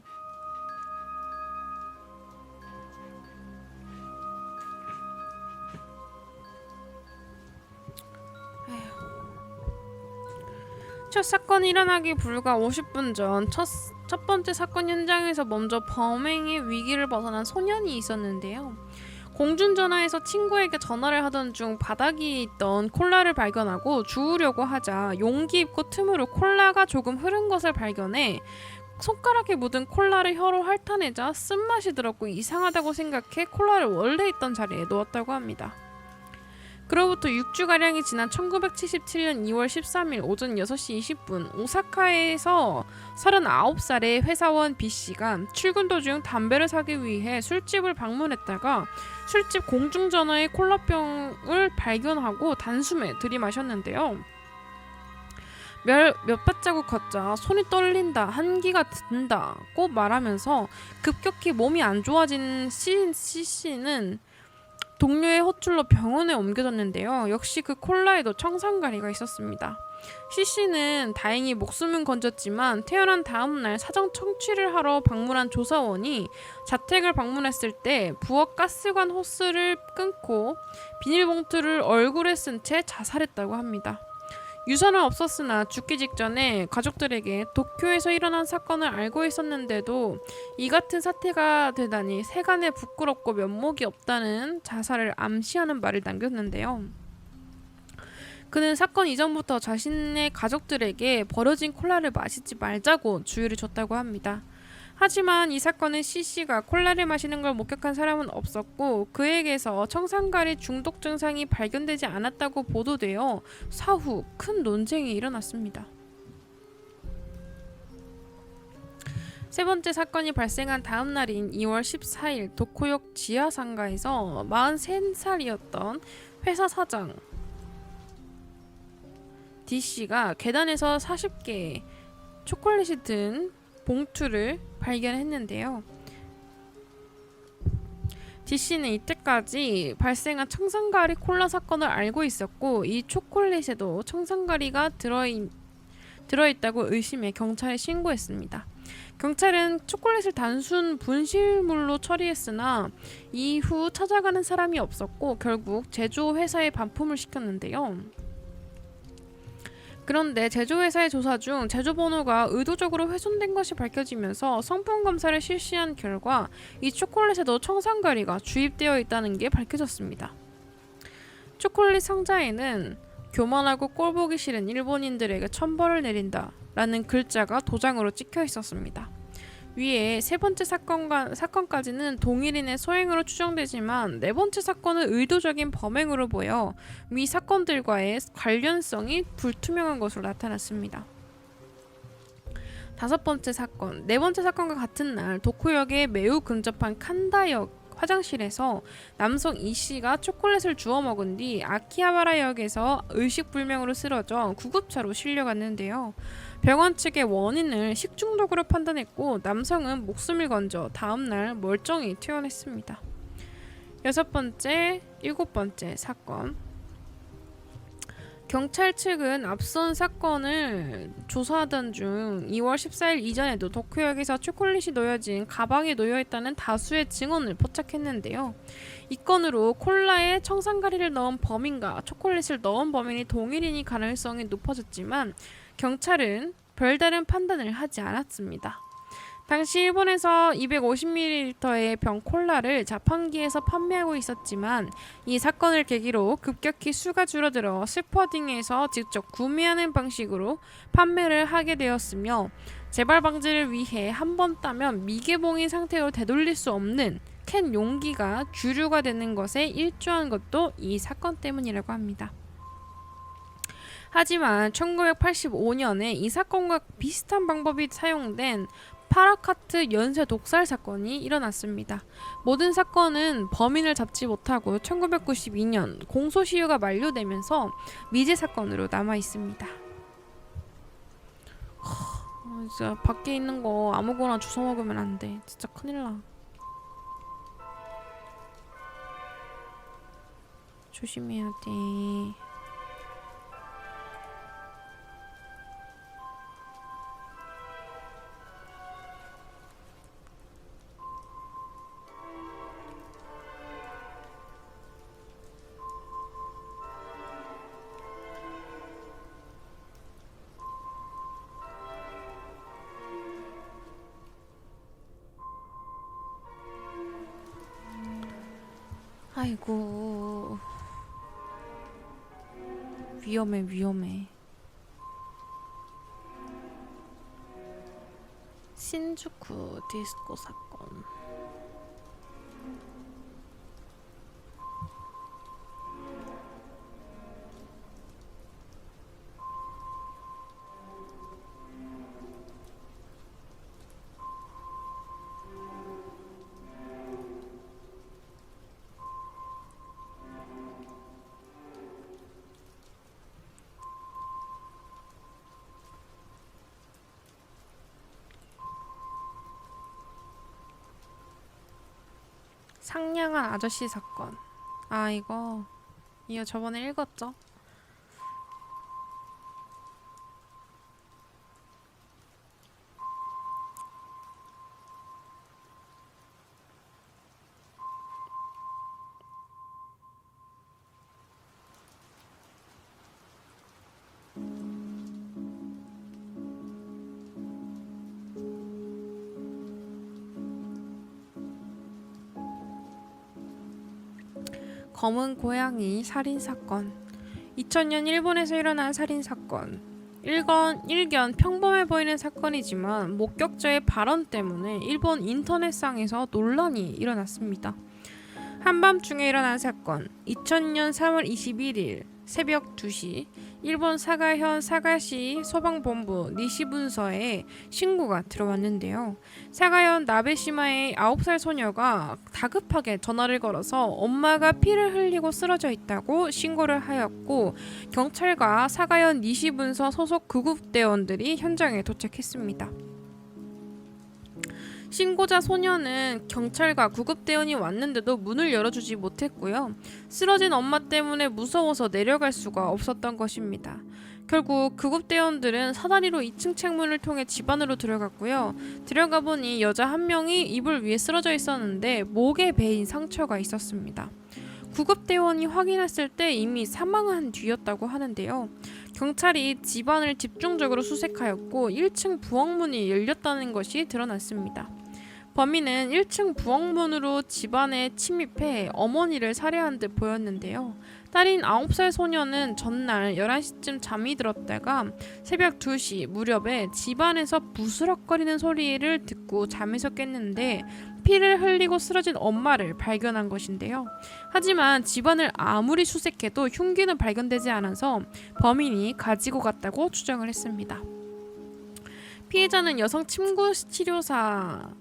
첫 사건이 일어나기 불과 50분 전 첫 번째 사건 현장에서 먼저 범행의 위기를 벗어난 소년이 있었는데요. 공중전화에서 친구에게 전화를 하던 중 바닥에 있던 콜라를 발견하고 주우려고 하자 용기 입고 틈으로 콜라가 조금 흐른 것을 발견해 손가락에 묻은 콜라를 혀로 핥아내자 쓴맛이 들었고 이상하다고 생각해 콜라를 원래 있던 자리에 놓았다고 합니다. 그로부터 6주가량이 지난 1977년 2월 13일 오전 6시 20분 오사카에서 39살의 회사원 B씨가 출근 도중 담배를 사기 위해 술집을 방문했다가 술집 공중전화에 콜라병을 발견하고 단숨에 들이마셨는데요. 몇 발자국 걷자 손이 떨린다, 한기가 든다고 말하면서 급격히 몸이 안 좋아진 C씨는 동료의 호출로 병원에 옮겨졌는데요. 역시 그 콜라에도 청산가리가 있었습니다. C씨는 다행히 목숨은 건졌지만 태어난 다음 날 사정 청취를 하러 방문한 조사원이 자택을 방문했을 때 부엌 가스관 호스를 끊고 비닐봉투를 얼굴에 쓴 채 자살했다고 합니다. 유서는 없었으나 죽기 직전에 가족들에게 도쿄에서 일어난 사건을 알고 있었는데도 이 같은 사태가 되다니 세간에 부끄럽고 면목이 없다는 자살을 암시하는 말을 남겼는데요. 그는 사건 이전부터 자신의 가족들에게 버려진 콜라를 마시지 말자고 주의를 줬다고 합니다. 하지만 이 사건은 C씨가 콜라를 마시는 걸 목격한 사람은 없었고 그에게서 청산가리 중독 증상이 발견되지 않았다고 보도되어 사후 큰 논쟁이 일어났습니다. 세 번째 사건이 발생한 다음 날인 2월 14일 도쿄역 지하상가에서 43살이었던 회사 사장 D씨가 계단에서 40개의 초콜릿이 든 봉투를 발견했는데요. D씨는 이때까지 발생한 청산가리 콜라 사건을 알고 있었고 이 초콜릿에도 청산가리가 들어있다고 의심해 경찰에 신고했습니다. 경찰은 초콜릿을 단순 분실물로 처리했으나 이후 찾아가는 사람이 없었고 결국 제조회사에 반품을 시켰는데요. 그런데 제조회사의 조사 중 제조번호가 의도적으로 훼손된 것이 밝혀지면서 성분 검사를 실시한 결과 이 초콜릿에도 청산가리가 주입되어 있다는 게 밝혀졌습니다. 초콜릿 상자에는 교만하고 꼴보기 싫은 일본인들에게 천벌을 내린다 라는 글자가 도장으로 찍혀 있었습니다. 위에 세 번째 사건까지는 동일인의 소행으로 추정되지만 네 번째 사건은 의도적인 범행으로 보여 위 사건들과의 관련성이 불투명한 것으로 나타났습니다. 다섯 번째 사건, 네 번째 사건과 같은 날 도쿄역에 매우 근접한 칸다역 화장실에서 남성 E씨가 초콜릿을 주워 먹은 뒤 아키하바라역에서 의식불명으로 쓰러져 구급차로 실려갔는데요. 병원 측의 원인을 식중독으로 판단했고 남성은 목숨을 건져 다음날 멀쩡히 퇴원했습니다. 일곱 번째 사건. 경찰 측은 앞선 사건을 조사하던 중 2월 14일 이전에도 도쿄역에서 초콜릿이 놓여진 가방에 놓여있다는 다수의 증언을 포착했는데요. 이 건으로 콜라에 청산가리를 넣은 범인과 초콜릿을 넣은 범인이 동일인이 가능성이 높아졌지만 경찰은 별다른 판단을 하지 않았습니다. 당시 일본에서 250ml의 병 콜라를 자판기에서 판매하고 있었지만 이 사건을 계기로 급격히 수가 줄어들어 슈퍼 등에서 직접 구매하는 방식으로 판매를 하게 되었으며 재발 방지를 위해 한 번 따면 미개봉인 상태로 되돌릴 수 없는 캔 용기가 주류가 되는 것에 일조한 것도 이 사건 때문이라고 합니다. 하지만 1985년에 이 사건과 비슷한 방법이 사용된 파라카트 연쇄 독살 사건이 일어났습니다. 모든 사건은 범인을 잡지 못하고 1992년 공소시효가 만료되면서 미제 사건으로 남아 있습니다. 진짜 밖에 있는 거 아무거나 주워 먹으면 안 돼. 진짜 큰일 나. 조심해야 돼. 아이고 위험해. 신주쿠 디스코 사건. 상냥한 아저씨 사건. 이거 저번에 읽었죠? 검은 고양이 살인사건. 2000년 일본에서 일어난 살인사건. 일견 평범해 보이는 사건이지만 목격자의 발언 때문에 일본 인터넷상에서 논란이 일어났습니다. 한밤중에 일어난 사건. 2000년 3월 21일 새벽 2시 일본 사가현 사가시 소방본부 니시분서에 신고가 들어왔는데요. 사가현 나베시마의 9살 소녀가 다급하게 전화를 걸어서 엄마가 피를 흘리고 쓰러져 있다고 신고를 하였고 경찰과 사가현 니시분서 소속 구급대원들이 현장에 도착했습니다. 신고자 소녀는 경찰과 구급대원이 왔는데도 문을 열어주지 못했고요. 쓰러진 엄마 때문에 무서워서 내려갈 수가 없었던 것입니다. 결국 구급대원들은 사다리로 2층 창문을 통해 집 안으로 들어갔고요. 들어가 보니 여자 한 명이 이불 위에 쓰러져 있었는데 목에 베인 상처가 있었습니다. 구급대원이 확인했을 때 이미 사망한 뒤였다고 하는데요. 경찰이 집안을 집중적으로 수색하였고 1층 부엌문이 열렸다는 것이 드러났습니다. 범인은 1층 부엌문으로 집안에 침입해 어머니를 살해한 듯 보였는데요. 딸인 9살 소녀는 전날 11시쯤 잠이 들었다가 새벽 2시 무렵에 집안에서 부스럭거리는 소리를 듣고 잠에서 깼는데 피를 흘리고 쓰러진 엄마를 발견한 것인데요. 하지만 집안을 아무리 수색해도 흉기는 발견되지 않아서 범인이 가지고 갔다고 추정을 했습니다. 피해자는 여성 침구 치료사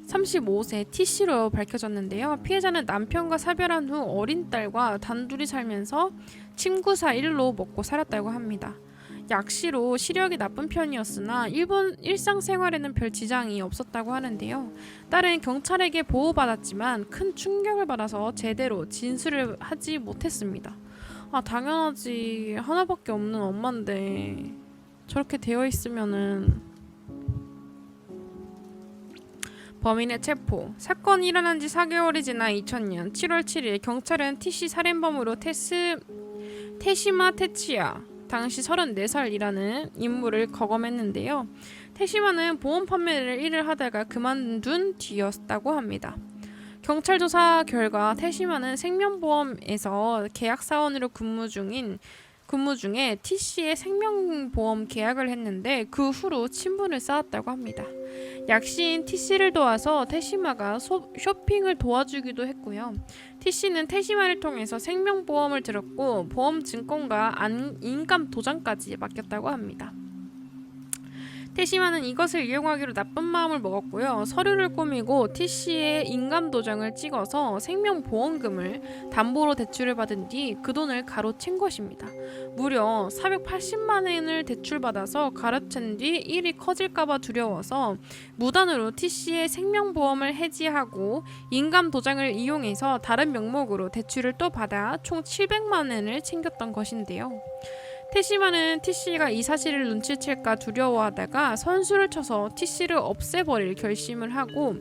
35세 T씨로 밝혀졌는데요. 피해자는 남편과 사별한 후 어린 딸과 단둘이 살면서 침구사 일로 먹고 살았다고 합니다. 약시로 시력이 나쁜 편이었으나 일상생활에는 별 지장이 없었다고 하는데요. 딸은 경찰에게 보호받았지만 큰 충격을 받아서 제대로 진술을 하지 못했습니다. 당연하지. 하나밖에 없는 엄마인데 저렇게 되어 있으면은. 범인의 체포. 사건이 일어난 지 4개월이 지나 2000년 7월 7일 경찰은 T씨 살인범으로 테시마 테치야 당시 34살이라는 인물을 거검했는데요. 테시마는 보험 판매를 일을 하다가 그만둔 뒤였다고 합니다. 경찰 조사 결과 테시마는 생명보험에서 계약사원으로 근무 중에 T씨의 생명보험 계약을 했는데 그 후로 친분을 쌓았다고 합니다. 약시인 T씨를 도와서 테시마가 쇼핑을 도와주기도 했고요. T씨는 테시마를 통해서 생명보험을 들었고 보험증권과 인감 도장까지 맡겼다고 합니다. 테시마는 이것을 이용하기로 나쁜 마음을 먹었고요. 서류를 꾸미고 T씨의 인감도장을 찍어서 생명보험금을 담보로 대출을 받은 뒤 그 돈을 가로챈 것입니다. 무려 480만 원을 대출받아서 가로챈 뒤 일이 커질까봐 두려워서 무단으로 T씨의 생명보험을 해지하고 인감도장을 이용해서 다른 명목으로 대출을 또 받아 총 700만 원을 챙겼던 것인데요. 테시마는 T씨가 이 사실을 눈치챌까 두려워하다가 선수를 쳐서 T씨를 없애버릴 결심을 하고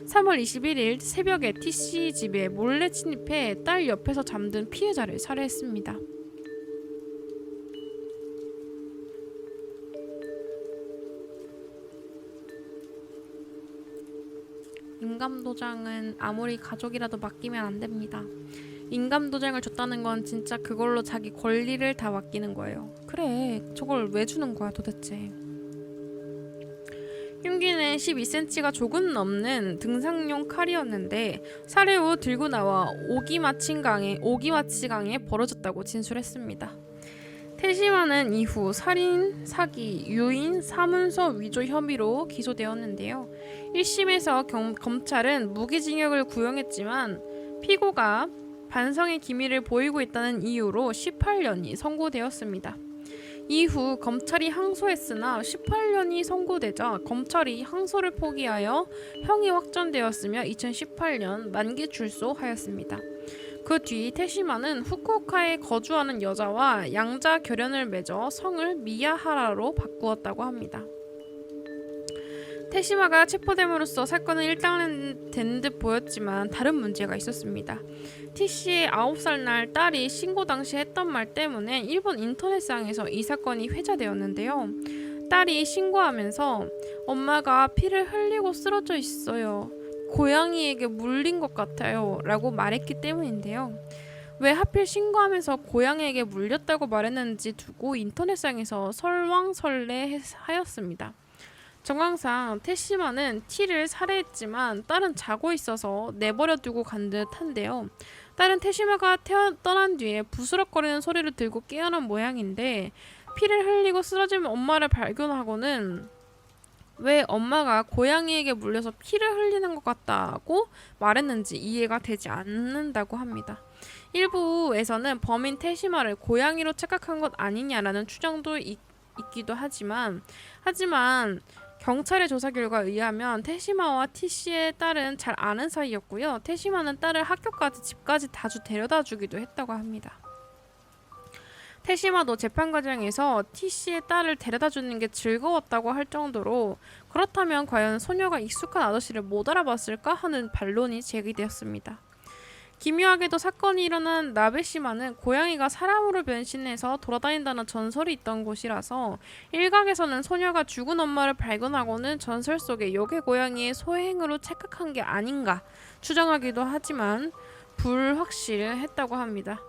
3월 21일 새벽에 T씨 집에 몰래 침입해 딸 옆에서 잠든 피해자를 살해했습니다. 인감도장은 아무리 가족이라도 맡기면 안 됩니다. 인감도장을 줬다는 건 진짜 그걸로 자기 권리를 다 맡기는 거예요. 그래, 저걸 왜 주는 거야 도대체. 흉기는 12cm가 조금 넘는 등산용 칼이었는데 살해 후 들고 나와 오기마치강에 버려졌다고 진술했습니다. 테시마는 이후 살인, 사기, 유인, 사문서 위조 혐의로 기소되었는데요. 1심에서 검찰은 무기징역을 구형했지만 피고가 반성의 기미를 보이고 있다는 이유로 18년이 선고되었습니다. 이후 검찰이 항소했으나 18년이 선고되자 검찰이 항소를 포기하여 형이 확정되었으며 2018년 만기 출소하였습니다. 그 뒤 테시마는 후쿠오카에 거주하는 여자와 양자 결연을 맺어 성을 미야하라로 바꾸었다고 합니다. 테시마가 체포됨으로써 사건은 일단은 듯 보였지만 다른 문제가 있었습니다. T씨의 9살 날 딸이 신고 당시 했던 말 때문에 일본 인터넷상에서 이 사건이 회자되었는데요. 딸이 신고하면서 엄마가 피를 흘리고 쓰러져 있어요. 고양이에게 물린 것 같아요. 라고 말했기 때문인데요. 왜 하필 신고하면서 고양이에게 물렸다고 말했는지 두고 인터넷상에서 설왕설래하였습니다. 정황상 테시마는 T를 살해했지만 딸은 자고 있어서 내버려 두고 간 듯한데요. 딸은 테시마가 떠난 뒤에 부스럭거리는 소리를 들고 깨어난 모양인데 피를 흘리고 쓰러진 엄마를 발견하고는 왜 엄마가 고양이에게 물려서 피를 흘리는 것 같다고 말했는지 이해가 되지 않는다고 합니다. 일부에서는 범인 테시마를 고양이로 착각한 것 아니냐라는 추정도 있기도 하지만 경찰의 조사 결과에 의하면 테시마와 T씨의 딸은 잘 아는 사이였고요. 테시마는 딸을 학교까지 집까지 자주 데려다 주기도 했다고 합니다. 테시마도 재판 과정에서 T씨의 딸을 데려다 주는 게 즐거웠다고 할 정도로 그렇다면 과연 소녀가 익숙한 아저씨를 못 알아봤을까 하는 반론이 제기되었습니다. 기묘하게도 사건이 일어난 나베시마는 고양이가 사람으로 변신해서 돌아다닌다는 전설이 있던 곳이라서 일각에서는 소녀가 죽은 엄마를 발견하고는 전설 속의 요괴 고양이의 소행으로 착각한 게 아닌가 추정하기도 하지만 불확실했다고 합니다.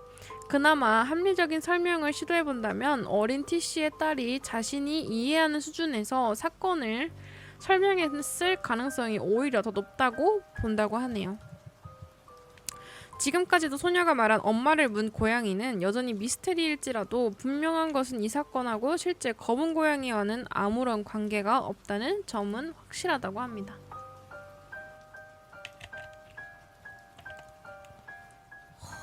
그나마 합리적인 설명을 시도해본다면 어린 티씨의 딸이 자신이 이해하는 수준에서 사건을 설명했을 가능성이 오히려 더 높다고 본다고 하네요. 지금까지도 소녀가 말한 엄마를 문 고양이는 여전히 미스테리일지라도 분명한 것은 이 사건하고 실제 검은 고양이와는 아무런 관계가 없다는 점은 확실하다고 합니다.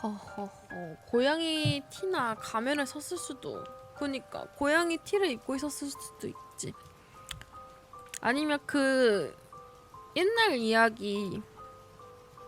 허허허, 고양이 티나 가면을 썼을 수도. 그니까 고양이 티를 입고 있었을 수도 있지. 아니면 그 옛날 이야기